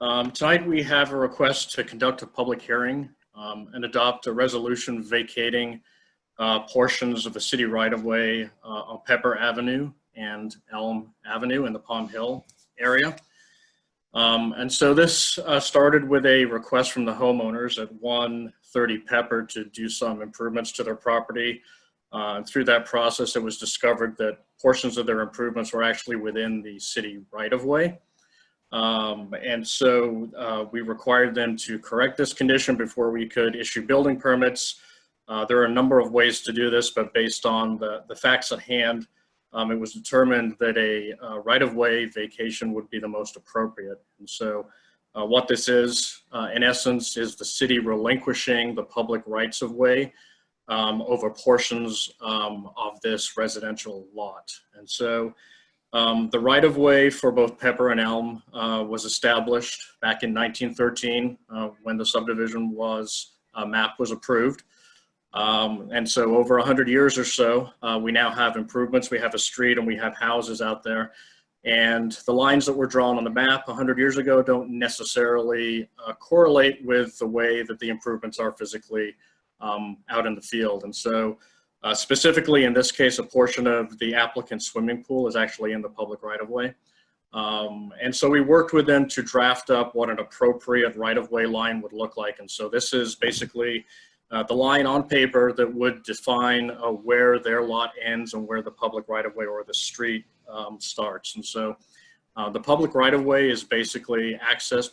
Tonight we have a request to conduct a public hearing and adopt a resolution vacating portions of the city right-of-way on Pepper Avenue and Elm Avenue in the Palm Hill area. And so this started with a request from the homeowners at 130 Pepper to do some improvements to their property. And through that process, it was discovered that portions of their improvements were actually within the city right-of-way. And so we required them to correct this condition before we could issue building permits. There are a number of ways to do this, but based on the facts at hand, it was determined that a right-of-way vacation would be the most appropriate. And so what this is, in essence, is the city relinquishing the public rights-of-way over portions of this residential lot. And so the right-of-way for both Pepper and Elm was established back in 1913 when the subdivision map was approved. And so over 100 years or so, we now have improvements. We have a street and we have houses out there. And the lines that were drawn on the map 100 years ago don't necessarily correlate with the way that the improvements are physically out in the field. And so specifically in this case, a portion of the applicant's swimming pool is actually in the public right-of-way. And so we worked with them to draft up what an appropriate right-of-way line would look like. And so this is basically the line on paper that would define where their lot ends and where the public right-of-way or the street starts. And so the public right-of-way is basically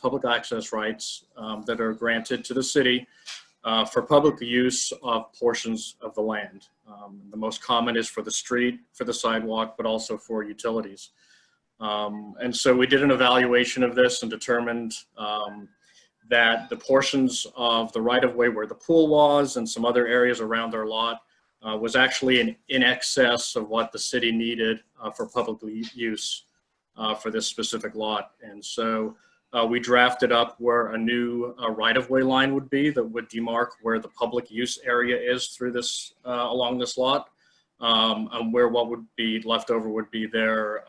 public access rights that are granted to the city for public use of portions of the land. The most common is for the street, for the sidewalk, but also for utilities. And so we did an evaluation of this and determined that the portions of the right-of-way where the pool was and some other areas around their lot was actually in excess of what the city needed for public use for this specific lot. And so we drafted up where a new right-of-way line would be that would demarc where the public use area is through this, along this lot, and where what would be left over would be their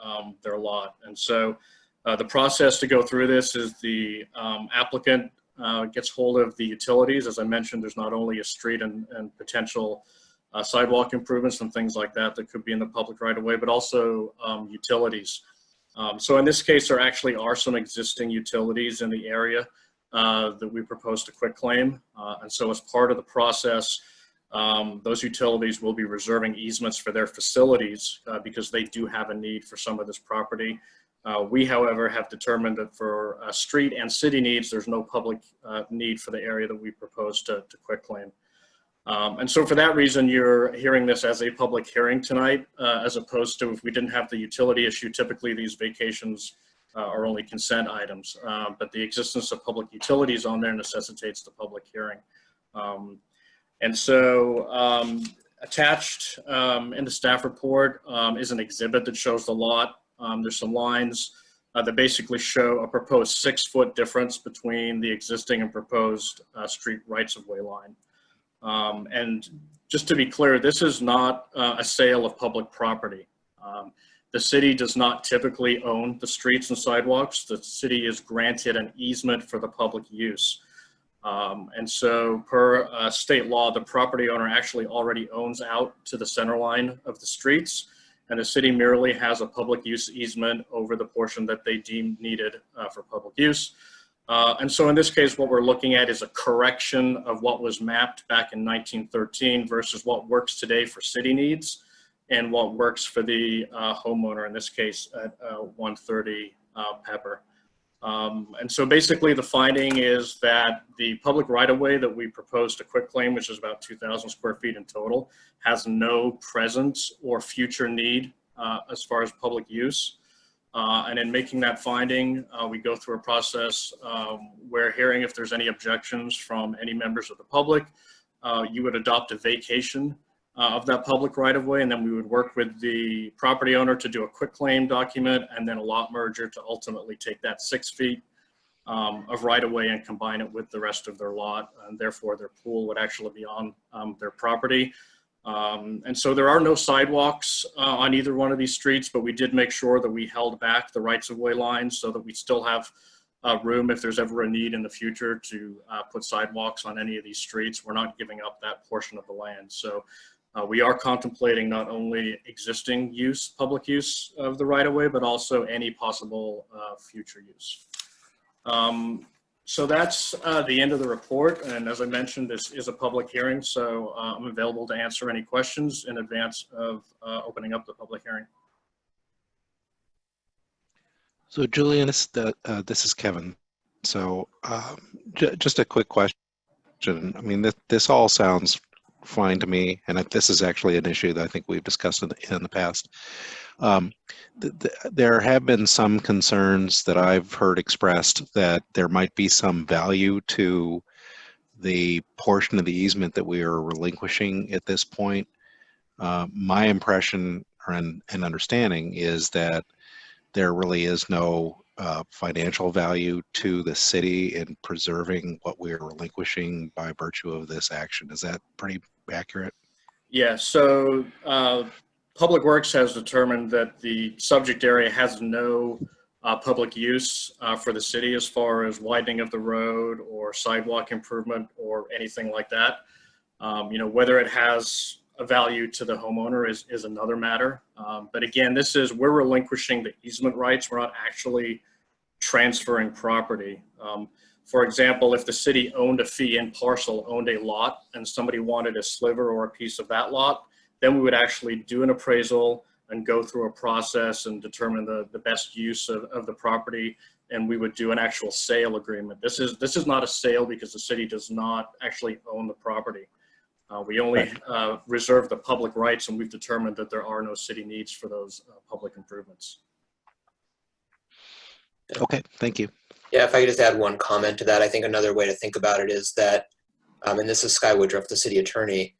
lot. And so the process to go through this is the applicant gets hold of the utilities. As I mentioned, there's not only a street and potential sidewalk improvements and things like that that could be in the public right-of-way, but also utilities. So in this case, there actually are some existing utilities in the area that we propose to quitclaim. And so as part of the process, those utilities will be reserving easements for their facilities because they do have a need for some of this property. We, however, have determined that for street and city needs, there's no public need for the area that we propose to quitclaim. And so for that reason, you're hearing this as a public hearing tonight, as opposed to if we didn't have the utility issue. Typically, these vacations are only consent items, but the existence of public utilities on there necessitates the public hearing. And so attached in the staff report is an exhibit that shows the lot. There's some lines that basically show a proposed 6-foot difference between the existing and proposed street rights-of-way line. And just to be clear, this is not a sale of public property. The city does not typically own the streets and sidewalks. The city is granted an easement for the public use. And so per state law, the property owner actually already owns out to the center line of the streets, and the city merely has a public use easement over the portion that they deem needed for public use. And so in this case, what we're looking at is a correction of what was mapped back in 1913 versus what works today for city needs and what works for the homeowner, in this case at 130 Pepper. And so basically the finding is that the public right-of-way that we propose to quitclaim, which is about 2,000 square feet in total, has no present or future need as far as public use. And in making that finding, we go through a process where hearing if there's any objections from any members of the public, you would adopt a vacation of that public right-of-way, and then we would work with the property owner to do a quitclaim document and then a lot merger to ultimately take that 6 feet of right-of-way and combine it with the rest of their lot, and therefore their pool would actually be on their property. And so there are no sidewalks on either one of these streets, but we did make sure that we held back the rights-of-way lines so that we still have room if there's ever a need in the future to put sidewalks on any of these streets. We're not giving up that portion of the land. So we are contemplating not only existing use, public use of the right-of-way, but also any possible future use. So that's the end of the report. And as I mentioned, this is a public hearing, so I'm available to answer any questions in advance of opening up the public hearing. So Julian, this is Kevin. So just a quick question. I mean, this all sounds fine to me, and this is actually an issue that I think we've discussed in the past. There have been some concerns that I've heard expressed that there might be some value to the portion of the easement that we are relinquishing at this point. My impression and understanding is that there really is no financial value to the city in preserving what we are relinquishing by virtue of this action. Is that pretty accurate? Yeah, so Public Works has determined that the subject area has no public use for the city as far as widening of the road or sidewalk improvement or anything like that. Whether it has a value to the homeowner is another matter. But again, we're relinquishing the easement rights. We're not actually transferring property. For example, if the city owned a fee in parcel, owned a lot, and somebody wanted a sliver or a piece of that lot, then we would actually do an appraisal and go through a process and determine the best use of the property, and we would do an actual sale agreement. This is not a sale because the city does not actually own the property. We only reserve the public rights, and we've determined that there are no city needs for those public improvements. Okay, thank you. Yeah, if I could just add one comment to that, I think another way to think about it is that, and this is Skye Woodruff, the city attorney,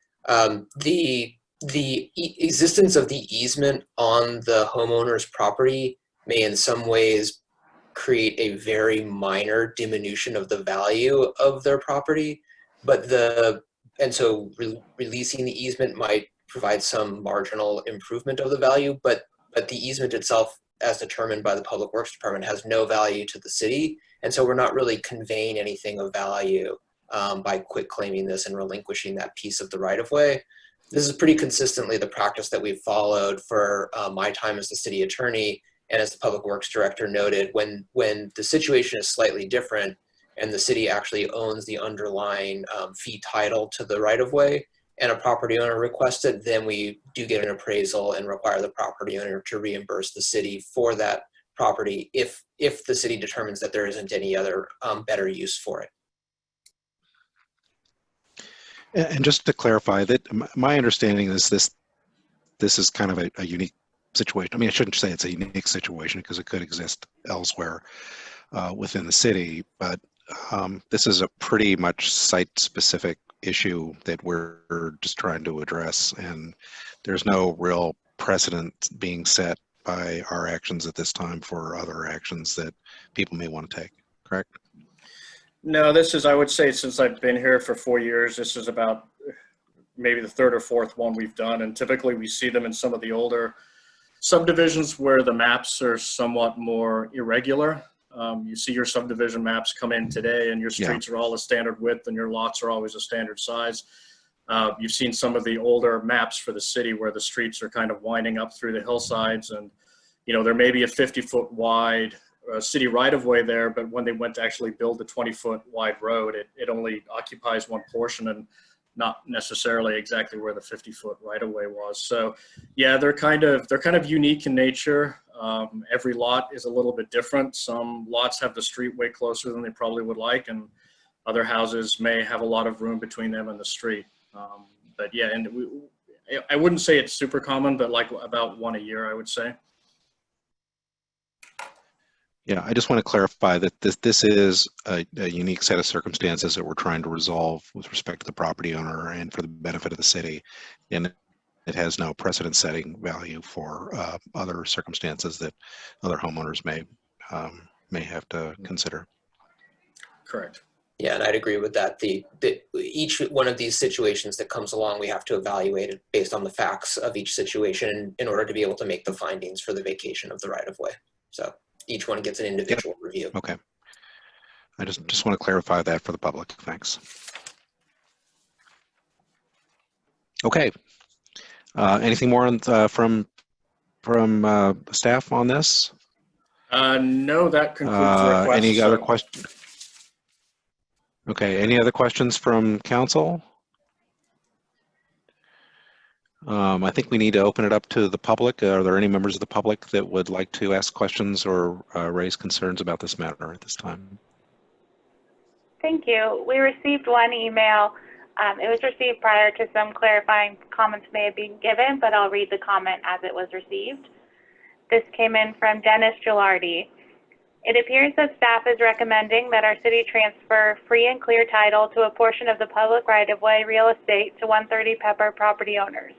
the existence of the easement on the homeowner's property may in some ways create a very minor diminution of the value of their property, but so releasing the easement might provide some marginal improvement of the value, but the easement itself, as determined by the Public Works Department, has no value to the city. And so we're not really conveying anything of value by quit claiming this and relinquishing that piece of the right-of-way. This is pretty consistently the practice that we've followed for my time as the city attorney. And as the Public Works Director noted, when the situation is slightly different and the city actually owns the underlying fee title to the right-of-way, and a property owner requests it, then we do get an appraisal and require the property owner to reimburse the city for that property if the city determines that there isn't any other better use for it. And just to clarify, that my understanding is this is kind of a unique situation. I mean, I shouldn't say it's a unique situation because it could exist elsewhere within the city, but this is a pretty much site-specific issue that we're just trying to address, and there's no real precedent being set by our actions at this time for other actions that people may want to take, correct? No, I would say, since I've been here for 4 years, this is about maybe the third or fourth one we've done, and typically we see them in some of the older subdivisions where the maps are somewhat more irregular. You see your subdivision maps come in today and your streets are all a standard width and your lots are always a standard size. You've seen some of the older maps for the city where the streets are kind of winding up through the hillsides, and there may be a 50-foot wide city right-of-way there, but when they went to actually build the 20-foot wide road, it only occupies one portion and not necessarily exactly where the 50-foot right-of-way was. So yeah, they're kind of unique in nature. Every lot is a little bit different. Some lots have the street way closer than they probably would like, and other houses may have a lot of room between them and the street. But yeah, and I wouldn't say it's super common, but like about one a year, I would say. Yeah, I just want to clarify that this is a unique set of circumstances that we're trying to resolve with respect to the property owner and for the benefit of the city, and it has no precedent-setting value for other circumstances that other homeowners may have to consider. Correct. Yeah, and I'd agree with that. Each one of these situations that comes along, we have to evaluate it based on the facts of each situation in order to be able to make the findings for the vacation of the right-of-way. So each one gets an individual review. Okay. I just want to clarify that for the public. Thanks. Okay. Anything more on, from staff on this? No, that concludes the request. Any other questions? Okay. Any other questions from council? I think we need to open it up to the public. Are there any members of the public that would like to ask questions or raise concerns about this matter at this time? Thank you. We received one email. It was received prior to some clarifying comments may have been given, but I'll read the comment as it was received. This came in from Dennis Gilardi. It appears that staff is recommending that our city transfer free and clear title to a portion of the public right-of-way real estate to 130 Pepper property owners.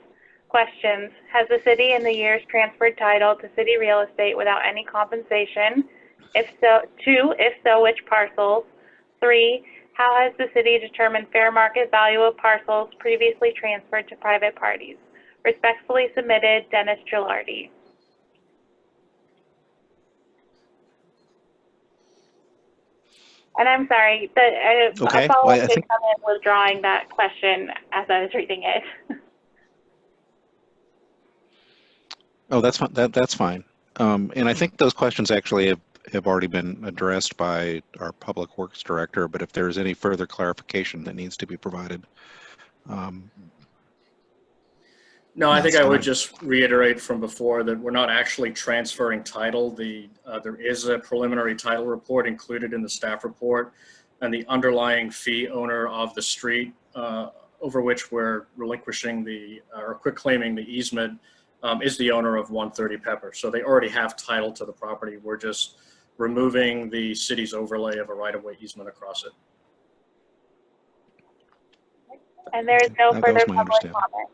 Questions: has the city in the years transferred title to city real estate without any compensation? If so, 2, if so, which parcels? 3, How has the city determined fair market value of parcels previously transferred to private parties? Respectfully submitted, Dennis Gilardi. And I'm sorry, a Okay, follow-up well, I did think, come in withdrawing that question as I was reading it. oh, that's fine. That's fine. And I think those questions actually have already been addressed by our Public Works Director, but if there's any further clarification that needs to be provided. No, I think that's I would fine. just reiterate from before that we're not actually transferring title. There is a preliminary title report included in the staff report, and the underlying fee owner of the street over which we're relinquishing or quitclaiming the easement is the owner of 130 Pepper. So they already have title to the property. We're just removing the city's overlay of a right-of-way easement across it. And there is no That further was my public understanding. comment.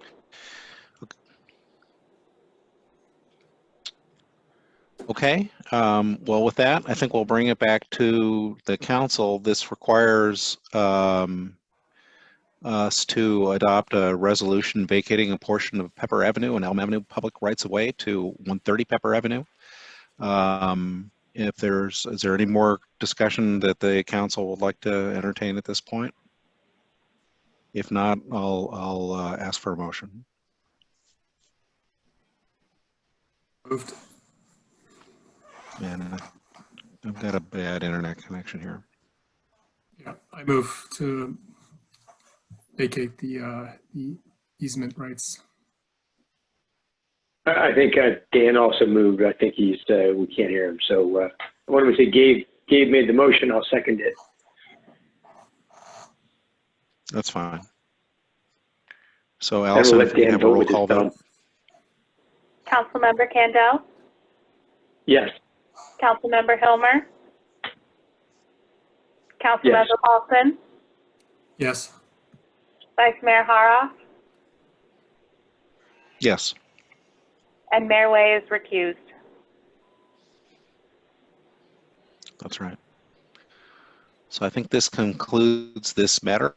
Okay, well, with that, I think we'll bring it back to the council. This requires us to adopt a resolution vacating a portion of Pepper Avenue and Elm Avenue public rights-of-way to 130 Pepper Avenue. Is there any more discussion that the council would like to entertain at this point? If not, I'll ask for a motion. Moved. And I've got a bad internet connection here. Yeah, I move to vacate the easement rights. I think Dan also moved. I think we can't hear him. So why don't we say Gabe made the motion, I'll second it. That's fine. So Allison, if we have a roll call vote. Councilmember Candell? Yes. Councilmember Hilmer? Councilmember Yes. Paulson? Yes. Vice Mayor Haroff? Yes. And Mayor Way is recused. That's right. So I think this concludes this matter,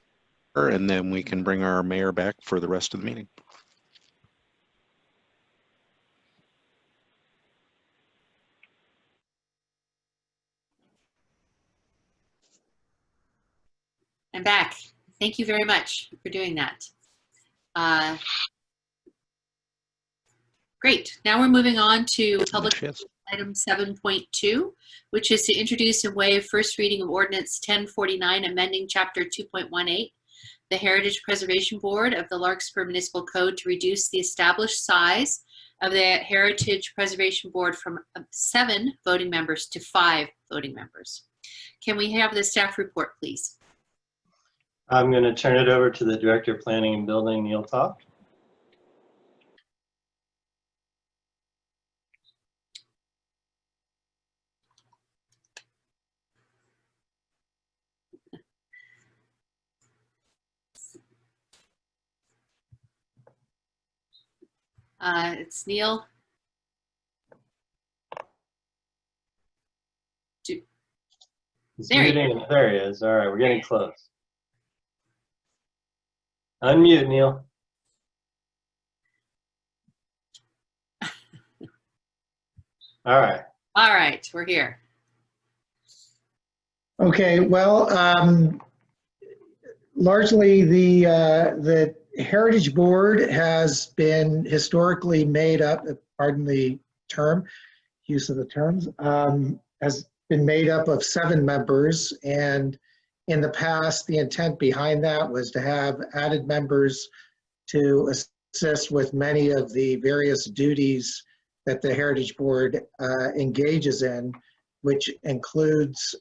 and then we can bring our mayor back for the rest of the meeting. I'm back. Thank you very much for doing that. Great. Now we're moving on to public item 7.2, which is to introduce and waive first reading of Ordinance 1049, amending Chapter 2.18, the Heritage Preservation Board of the Larkspur Municipal Code to reduce the established size of the Heritage Preservation Board from 7 voting members to 5 voting members. Can we have the staff report, please? I'm going to turn it over to the Director of Planning and Building, Neil Toft. It's Neil. There he is. All right, we're getting close. Unmute, Neil. All right. All right, we're here. Okay, well, largely the Heritage Board has been historically made up, pardon the term, use of the terms, has been made up of 7 members, and in the past, the intent behind that was to have added members to assist with many of the various duties that the Heritage Board engages in, which includes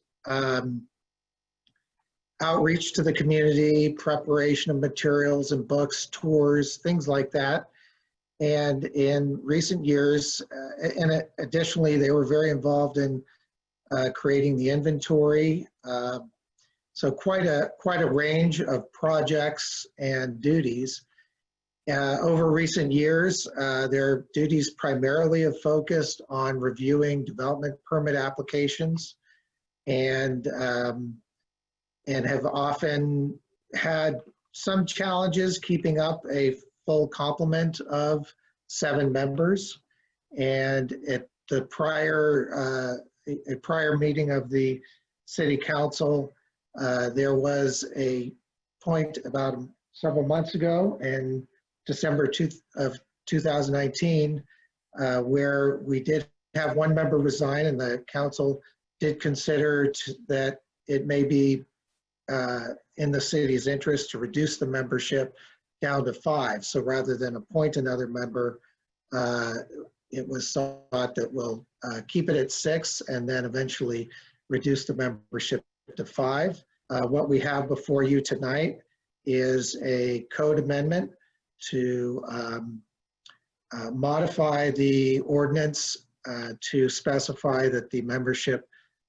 outreach to the community, preparation of materials and books, tours, things like that. And in recent years, and additionally, they were very involved in creating the inventory. So quite a range of projects and duties. Over recent years, their duties primarily have focused on reviewing development permit applications and and have often had some challenges keeping up a full complement of 7 members. And at the prior meeting of the City Council, there was a point about several months ago in December of 2019 where we did have 1 member resign, and the council did consider that it may be in the city's interest to reduce the membership down to 5. So rather than appoint another member, it was thought that we'll keep it at 6 and then eventually reduce the membership to 5. What we have before you tonight is a code amendment to modify the ordinance to specify that the membership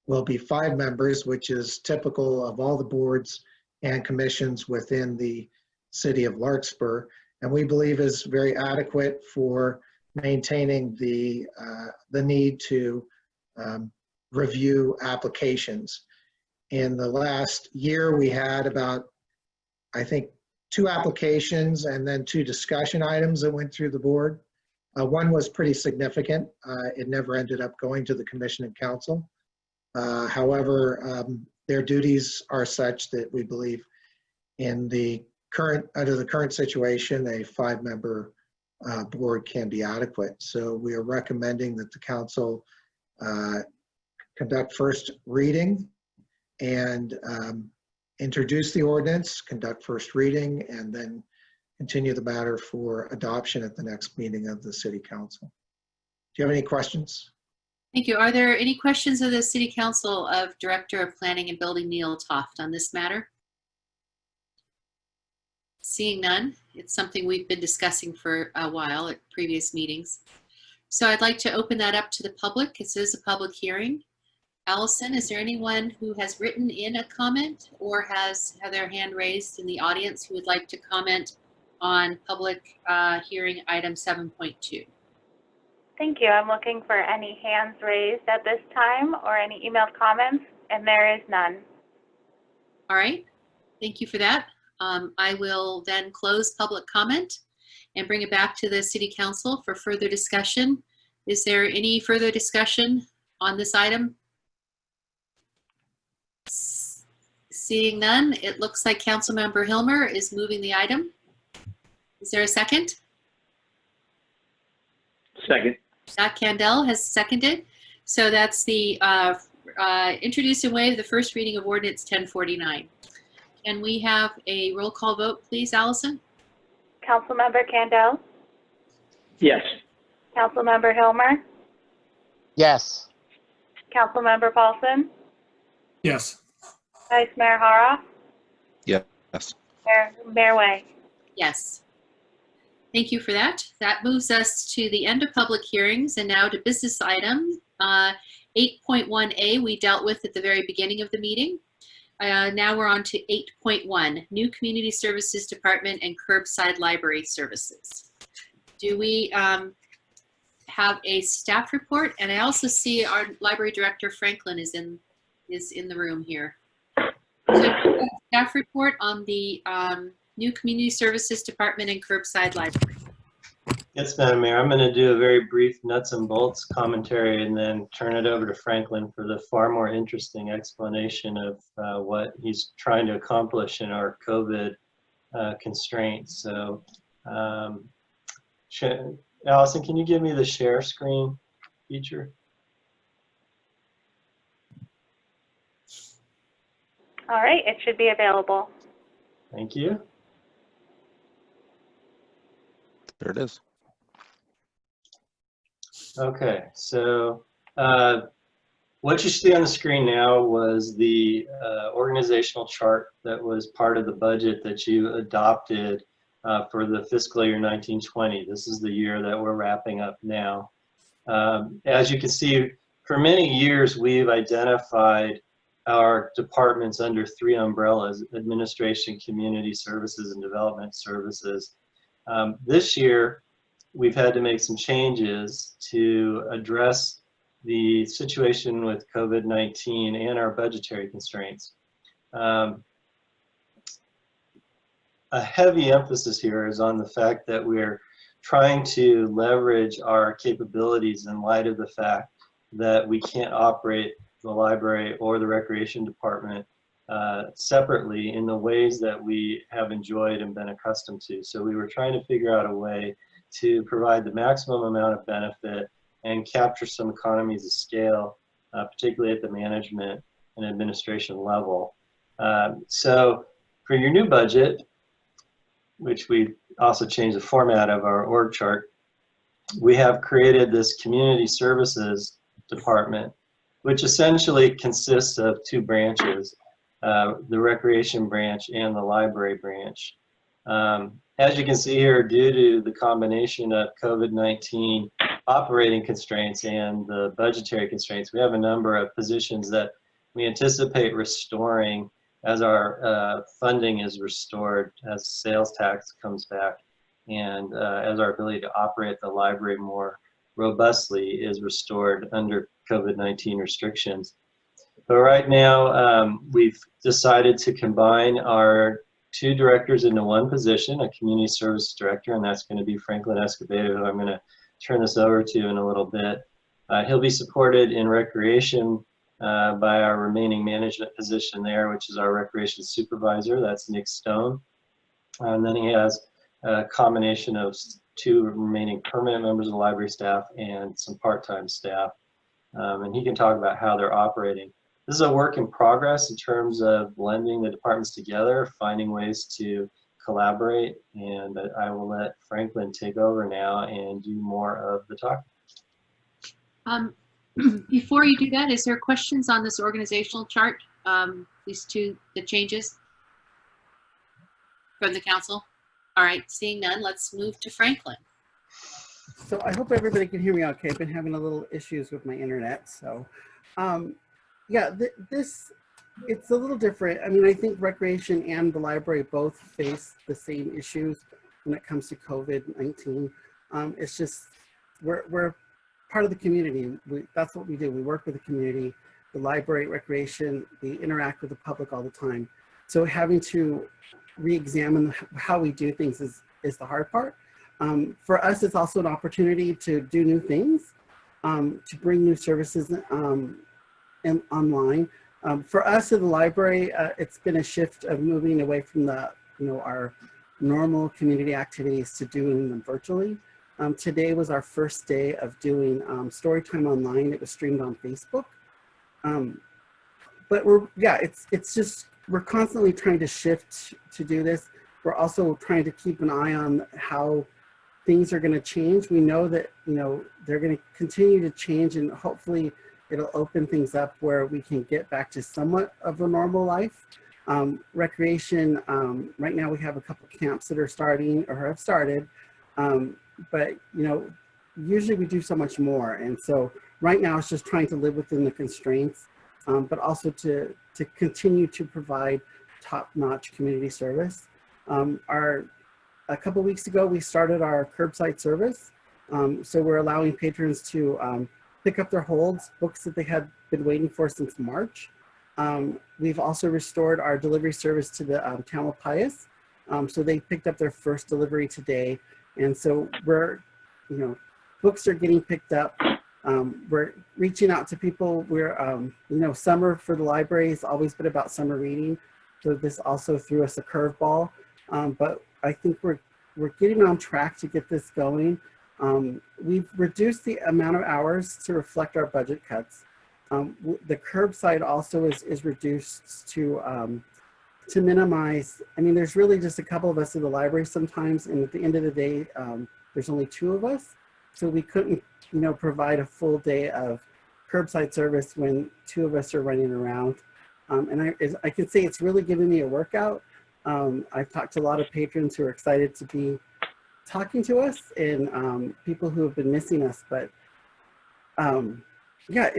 will be 5 members, which is typical of all the boards and commissions within the City of Larkspur, and we believe is very adequate for maintaining the need to review applications. In the last year, we had about, I think, 2 applications and then 2 discussion items that went through the board. One was pretty significant. It never ended up going to the commission and council. However, their duties are such that we believe in the under the current situation, a 5-member board can be adequate. So we are recommending that the council conduct first reading and introduce the ordinance, conduct first reading, and then continue the matter for adoption at the next meeting of the City Council. Do you have any questions? Thank you. Are there any questions of the City Council of Director of Planning and Building Neil Toft on this matter? Seeing none, it's something we've been discussing for a while at previous meetings. So I'd like to open that up to the public. This is a public hearing. Allison, is there anyone who has written in a comment or has had their hand raised in the audience who would like to comment on public hearing item 7.2? Thank you. I'm looking for any hands raised at this time or any emailed comments, and there is none. All right. Thank you for that. I will then close public comment and bring it back to the City Council for further discussion. Is there any further discussion on this item? Seeing none, it looks like Councilmember Hilmer is moving the item. Is there a second? Second. Zach Candell has seconded. So that's the introduce and waive the first reading of Ordinance 1049. Can we have a roll call vote, please, Allison? Councilmember Candell? Yes. Councilmember Hilmer? Yes. Councilmember Paulson? Yes. Vice Mayor Hara? Yes. Mayor Way? Yes. Thank you for that. That moves us to the end of public hearings and now to business items. 8.1A we dealt with at the very beginning of the meeting. Now we're on to 8.1, New Community Services Department and Curbside Library Services. Do we have a staff report? And I also see our Library Director Franklin is in the room here. So staff report on the New Community Services Department and Curbside Library. Yes, Madam Mayor, I'm going to do a very brief nuts and bolts commentary and then turn it over to Franklin for the far more interesting explanation of what he's trying to accomplish in our COVID constraints. So, Allison, can you give me the share screen feature? All right, it should be available. Thank you. There it is. Okay, so what you see on the screen now was the organizational chart that was part of the budget that you adopted for the fiscal year 1920. This is the year that we're wrapping up now. As you can see, for many years we've identified our departments under 3 umbrellas: administration, community services, and development services. This year, we've had to make some changes to address the situation with COVID-19 and our budgetary constraints. A heavy emphasis here is on the fact that we're trying to leverage our capabilities in light of the fact that we can't operate the library or the recreation department separately in the ways that we have enjoyed and been accustomed to. So we were trying to figure out a way to provide the maximum amount of benefit and capture some economies of scale, particularly at the management and administration level. So for your new budget, which we also changed the format of our org chart, we have created this community services department, which essentially consists of two branches, the recreation branch and the library branch. As you can see here, due to the combination of COVID-19 operating constraints and the budgetary constraints, we have a number of positions that we anticipate restoring as our funding is restored, as sales tax comes back, and as our ability to operate the library more robustly is restored under COVID-19 restrictions. But right now, we've decided to combine our two directors into one position, a community service director, and that's going to be Franklin Escobedo, who I'm going to turn this over to in a little bit. He'll be supported in recreation by our remaining management position there, which is our recreation supervisor. That's Nick Stone. And then he has a combination of two remaining permanent members of the library staff and some part-time staff. And he can talk about how they're operating. This is a work in progress in terms of blending the departments together, finding ways to collaborate, and I will let Franklin take over now and do more of the talking. Before you do that, is there questions on this organizational chart? The changes from the council? All right, seeing none, let's move to Franklin. So I hope everybody can hear me okay. I've been having a little issues with my internet. So yeah, it's a little different. I mean, I think recreation and the library both face the same issues when it comes to COVID-19. It's just, we're part of the community. That's what we do. We work with the community, the library, recreation, we interact with the public all the time. So having to re-examine how we do things is the hard part. For us, it's also an opportunity to do new things, to bring new services and online. For us at the library, it's been a shift of moving away from our normal community activities to doing them virtually. Today was our first day of doing story time online. It was streamed on Facebook. But we're constantly trying to shift to do this. We're also trying to keep an eye on how things are going to change. We know that they're going to continue to change, and hopefully it'll open things up where we can get back to somewhat of a normal life. Recreation, right now we have a couple camps that are starting or have started, but usually we do so much more. And so right now it's just trying to live within the constraints, but also to continue to provide top-notch community service. A couple weeks ago, we started our curbside service. So we're allowing patrons to pick up their holds, books that they had been waiting for since March. We've also restored our delivery service to the town of Pius. So they picked up their first delivery today. And so books are getting picked up. We're reaching out to people. We're, summer for the library has always been about summer reading. So this also threw us a curveball. But I think we're getting on track to get this going. We've reduced the amount of hours to reflect our budget cuts. The curbside also is reduced to minimize. I mean, there's really just a couple of us in the library sometimes, and at the end of the day, there's only 2 of us. So we couldn't, provide a full day of curbside service when 2 of us are running around. And I can say it's really given me a workout. I've talked to a lot of patrons who are excited to be talking to us, and people who have been missing us. But yeah,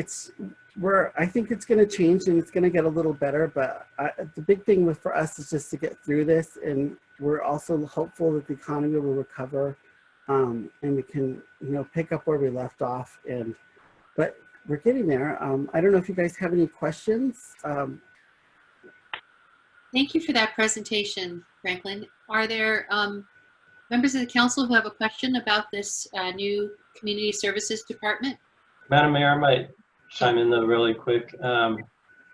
I think it's going to change and it's going to get a little better. But the big thing for us is just to get through this, and we're also hopeful that the economy will recover, and we can pick up where we left off. But we're getting there. I don't know if you guys have any questions. Thank you for that presentation, Franklin. Are there members of the council who have a question about this new Community Services Department? Madam Mayor, I might chime in though really quick. I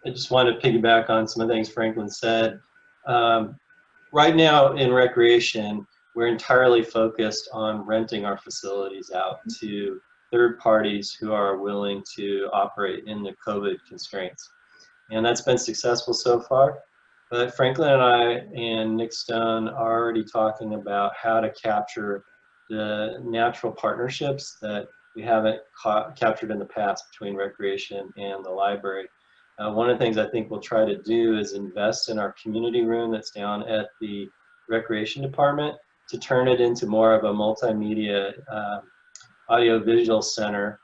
just wanted to piggyback on some of the things Franklin said. Right now in recreation, we're entirely focused on renting our facilities out to third parties who are willing to operate in the COVID constraints. And that's been successful so far. But Franklin and I and Nick Stone are already talking about how to capture the natural partnerships that we haven't captured in the past between recreation and the library. One of the things I think we'll try to do is invest in our community room that's down at the recreation department to turn it into more of a multimedia audiovisual center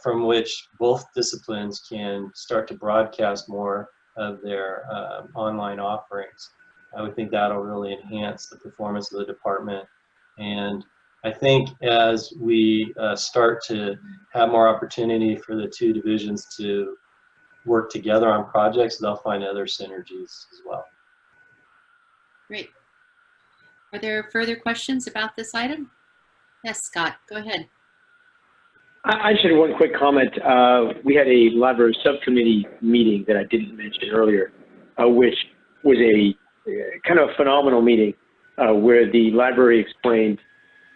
from which both disciplines can start to broadcast more of their online offerings. I would think that'll really enhance the performance of the department. And I think as we start to have more opportunity for the two divisions to work together on projects, they'll find other synergies as well. Great. Are there further questions about this item? Yes, Scott, go ahead. I just had one quick comment. We had a library subcommittee meeting that I didn't mention earlier, which was a kind of a phenomenal meeting where the library explained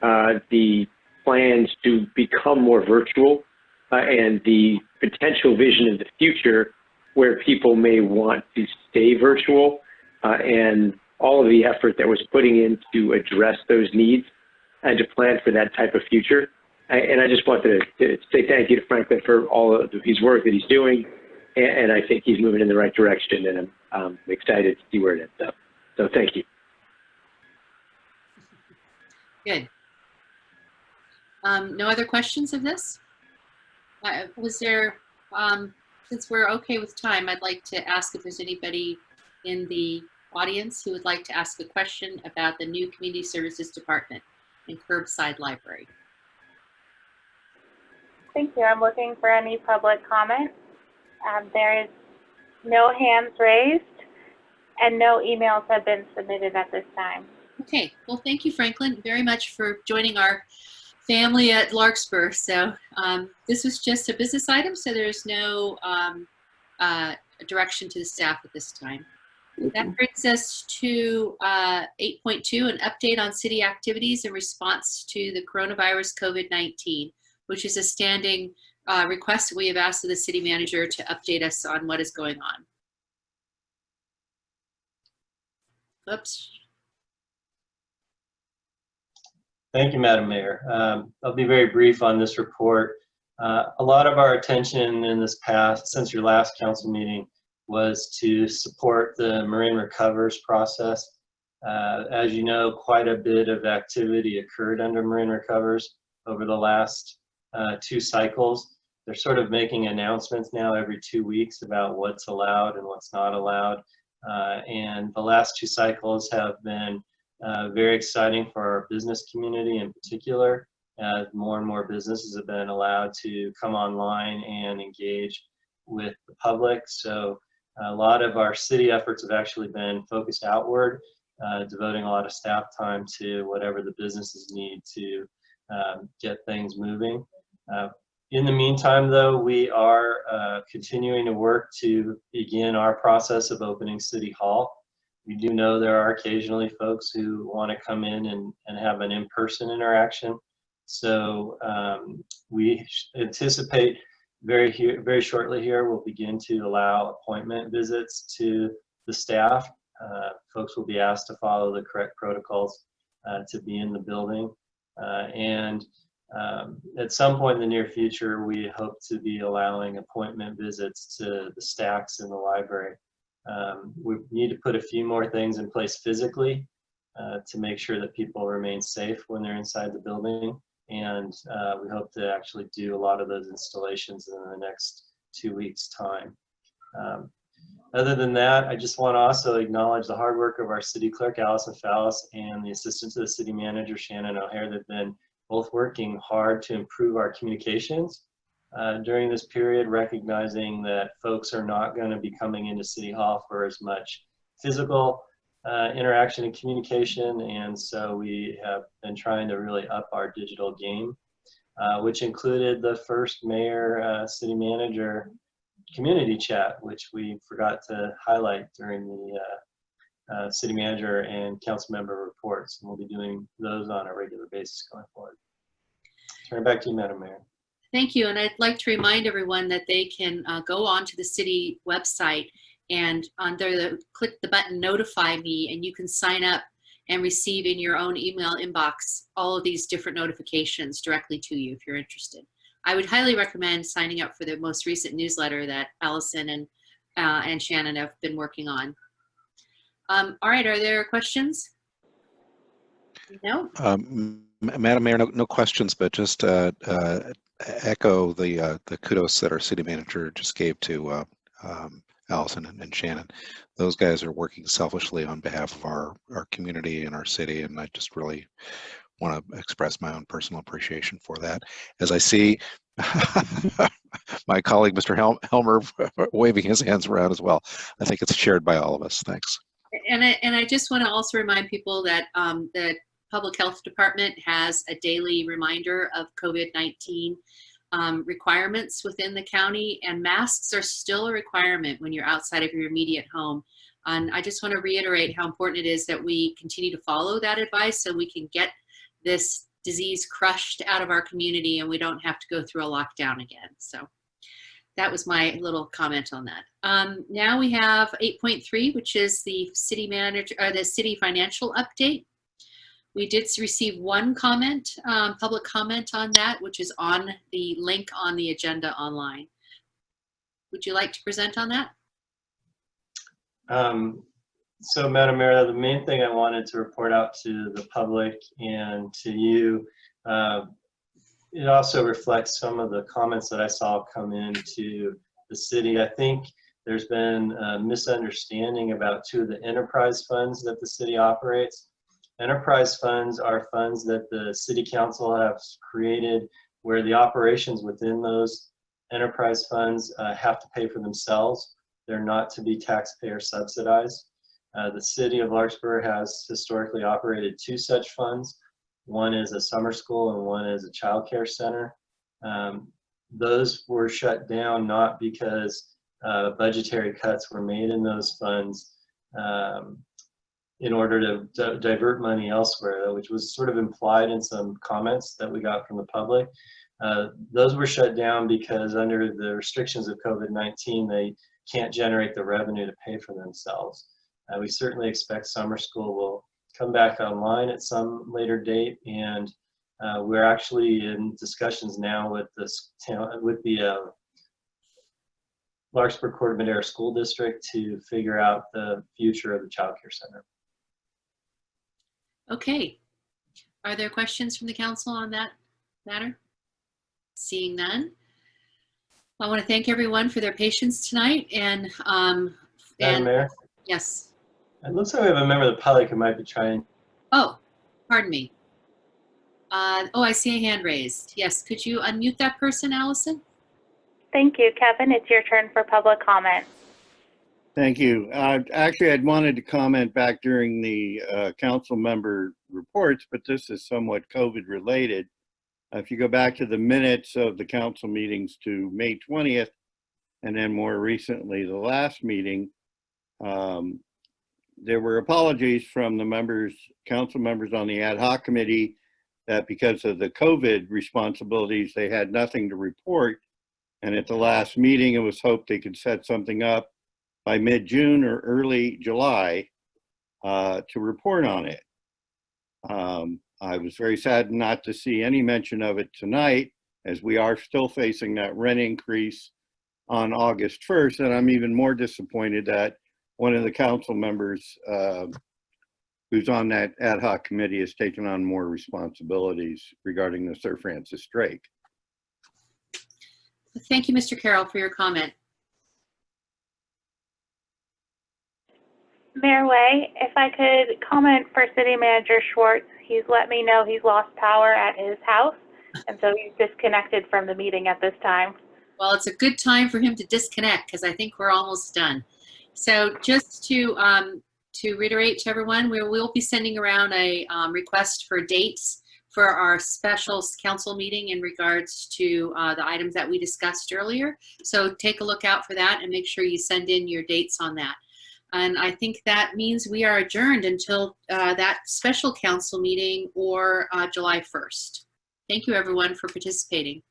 the plans to become more virtual and the potential vision of the future where people may want to stay virtual and all of the effort that was putting in to address those needs and to plan for that type of future. And I just wanted to say thank you to Franklin for all of his work that he's doing. And I think he's moving in the right direction, and I'm excited to see where it ends up. So thank you. Good. No other questions of this? Was there, since we're okay with time, I'd like to ask if there's anybody in the audience who would like to ask a question about the new Community Services Department in Curbside Library. Thank you. I'm looking for any public comment. There is no hands raised and no emails have been submitted at this time. Okay, well, thank you, Franklin, very much for joining our family at Larkspur. So this was just a business item, so there's no direction to the staff at this time. That brings us to 8.2, an update on city activities in response to the coronavirus COVID-19, which is a standing request that we have asked of the city manager to update us on what is going on. Oops. Thank you, Madam Mayor. I'll be very brief on this report. A lot of our attention in this past, since your last council meeting, was to support the Marin Recovers process. As you know, quite a bit of activity occurred under Marin Recovers over the last 2 cycles. They're sort of making announcements now every 2 weeks about what's allowed and what's not allowed. And the last 2 cycles have been very exciting for our business community in particular. More and more businesses have been allowed to come online and engage with the public. So a lot of our city efforts have actually been focused outward, devoting a lot of staff time to whatever the businesses need to get things moving. In the meantime, though, we are continuing to work to begin our process of opening City Hall. We do know there are occasionally folks who want to come in and have an in-person interaction. So we anticipate very shortly here, we'll begin to allow appointment visits to the staff. Folks will be asked to follow the correct protocols to be in the building. At some point in the near future, we hope to be allowing appointment visits to the stacks in the library. We need to put a few more things in place physically to make sure that people remain safe when they're inside the building. And we hope to actually do a lot of those installations in the next 2 weeks' time. Other than that, I just want to also acknowledge the hard work of our city clerk, Allison Fallis, and the assistant to the city manager, Shannon O'Hare. They've been both working hard to improve our communications during this period, recognizing that folks are not going to be coming into City Hall for as much physical interaction and communication, and so we have been trying to really up our digital game, which included the first mayor, city manager community chat, which we forgot to highlight during the city manager and council member reports, and we'll be doing those on a regular basis going forward. Turn it back to you, Madam Mayor. Thank you, and I'd like to remind everyone that they can go on to the city website and click the button Notify Me, and you can sign up and receive in your own email inbox all of these different notifications directly to you if you're interested. I would highly recommend signing up for the most recent newsletter that Allison and Shannon have been working on. All right, are there questions? No? Madam Mayor, no questions, but just echo the kudos that our city manager just gave to Allison and Shannon. Those guys are working selfishly on behalf of our community and our city, and I just really want to express my own personal appreciation for that. As I see my colleague, Mr. Helmer, waving his hands around as well. I think it's shared by all of us. Thanks. And I just want to also remind people that the Public Health Department has a daily reminder of COVID-19 requirements within the county, and masks are still a requirement when you're outside of your immediate home. And I just want to reiterate how important it is that we continue to follow that advice so we can get this disease crushed out of our community and we don't have to go through a lockdown again. So that was my little comment on that. Now we have 8.3, which is the city manager or the city financial update. We did receive one comment, public comment on that, which is on the link on the agenda online. Would you like to present on that? So, Madam Mayor, the main thing I wanted to report out to the public and to you, it also reflects some of the comments that I saw come into the city. I think there's been a misunderstanding about two of the enterprise funds that the city operates. Enterprise funds are funds that the city council has created where the operations within those enterprise funds have to pay for themselves. They're not to be taxpayer subsidized. The City of Larkspur has historically operated two such funds. One is a summer school and one is a child care center. Those were shut down not because budgetary cuts were made in those funds in order to divert money elsewhere, which was sort of implied in some comments that we got from the public. Those were shut down because under the restrictions of COVID-19, they can't generate the revenue to pay for themselves. We certainly expect summer school will come back online at some later date, and we're actually in discussions now with the Larkspur Corte Madera School District to figure out the future of the child care center. Okay. Are there questions from the council on that matter? Seeing none. I want to thank everyone for their patience tonight. And Madam Mayor? Yes. It looks like we have a member of the public who might be trying. Oh, pardon me. Oh, I see a hand raised. Yes, could you unmute that person, Allison? Thank you, Kevin. It's your turn for public comment. Thank you. Actually, I'd wanted to comment back during the council member reports, but this is somewhat COVID related. If you go back to the minutes of the council meetings to May 20th, and then more recently, the last meeting, there were apologies from the members, council members on the ad hoc committee that because of the COVID responsibilities, they had nothing to report. And at the last meeting, it was hoped they could set something up by mid-June or early July to report on it. I was very sad not to see any mention of it tonight, as we are still facing that rent increase on August 1st. And I'm even more disappointed that one of the council members who's on that ad hoc committee has taken on more responsibilities regarding the Sir Francis Drake. Thank you, Mr. Carroll, for your comment. Mayor Way, if I could comment for City Manager Schwartz, he's let me know he's lost power at his house, and so he's disconnected from the meeting at this time. Well, it's a good time for him to disconnect because I think we're almost done. So just to to reiterate to everyone, we'll be sending around a request for dates for our special council meeting in regards to the items that we discussed earlier. So take a look out for that and make sure you send in your dates on that. And I think that means we are adjourned until that special council meeting or July 1st. Thank you, everyone, for participating.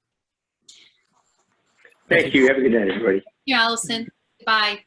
Thank you. Have a good night, everybody. Thank you, Allison. Bye.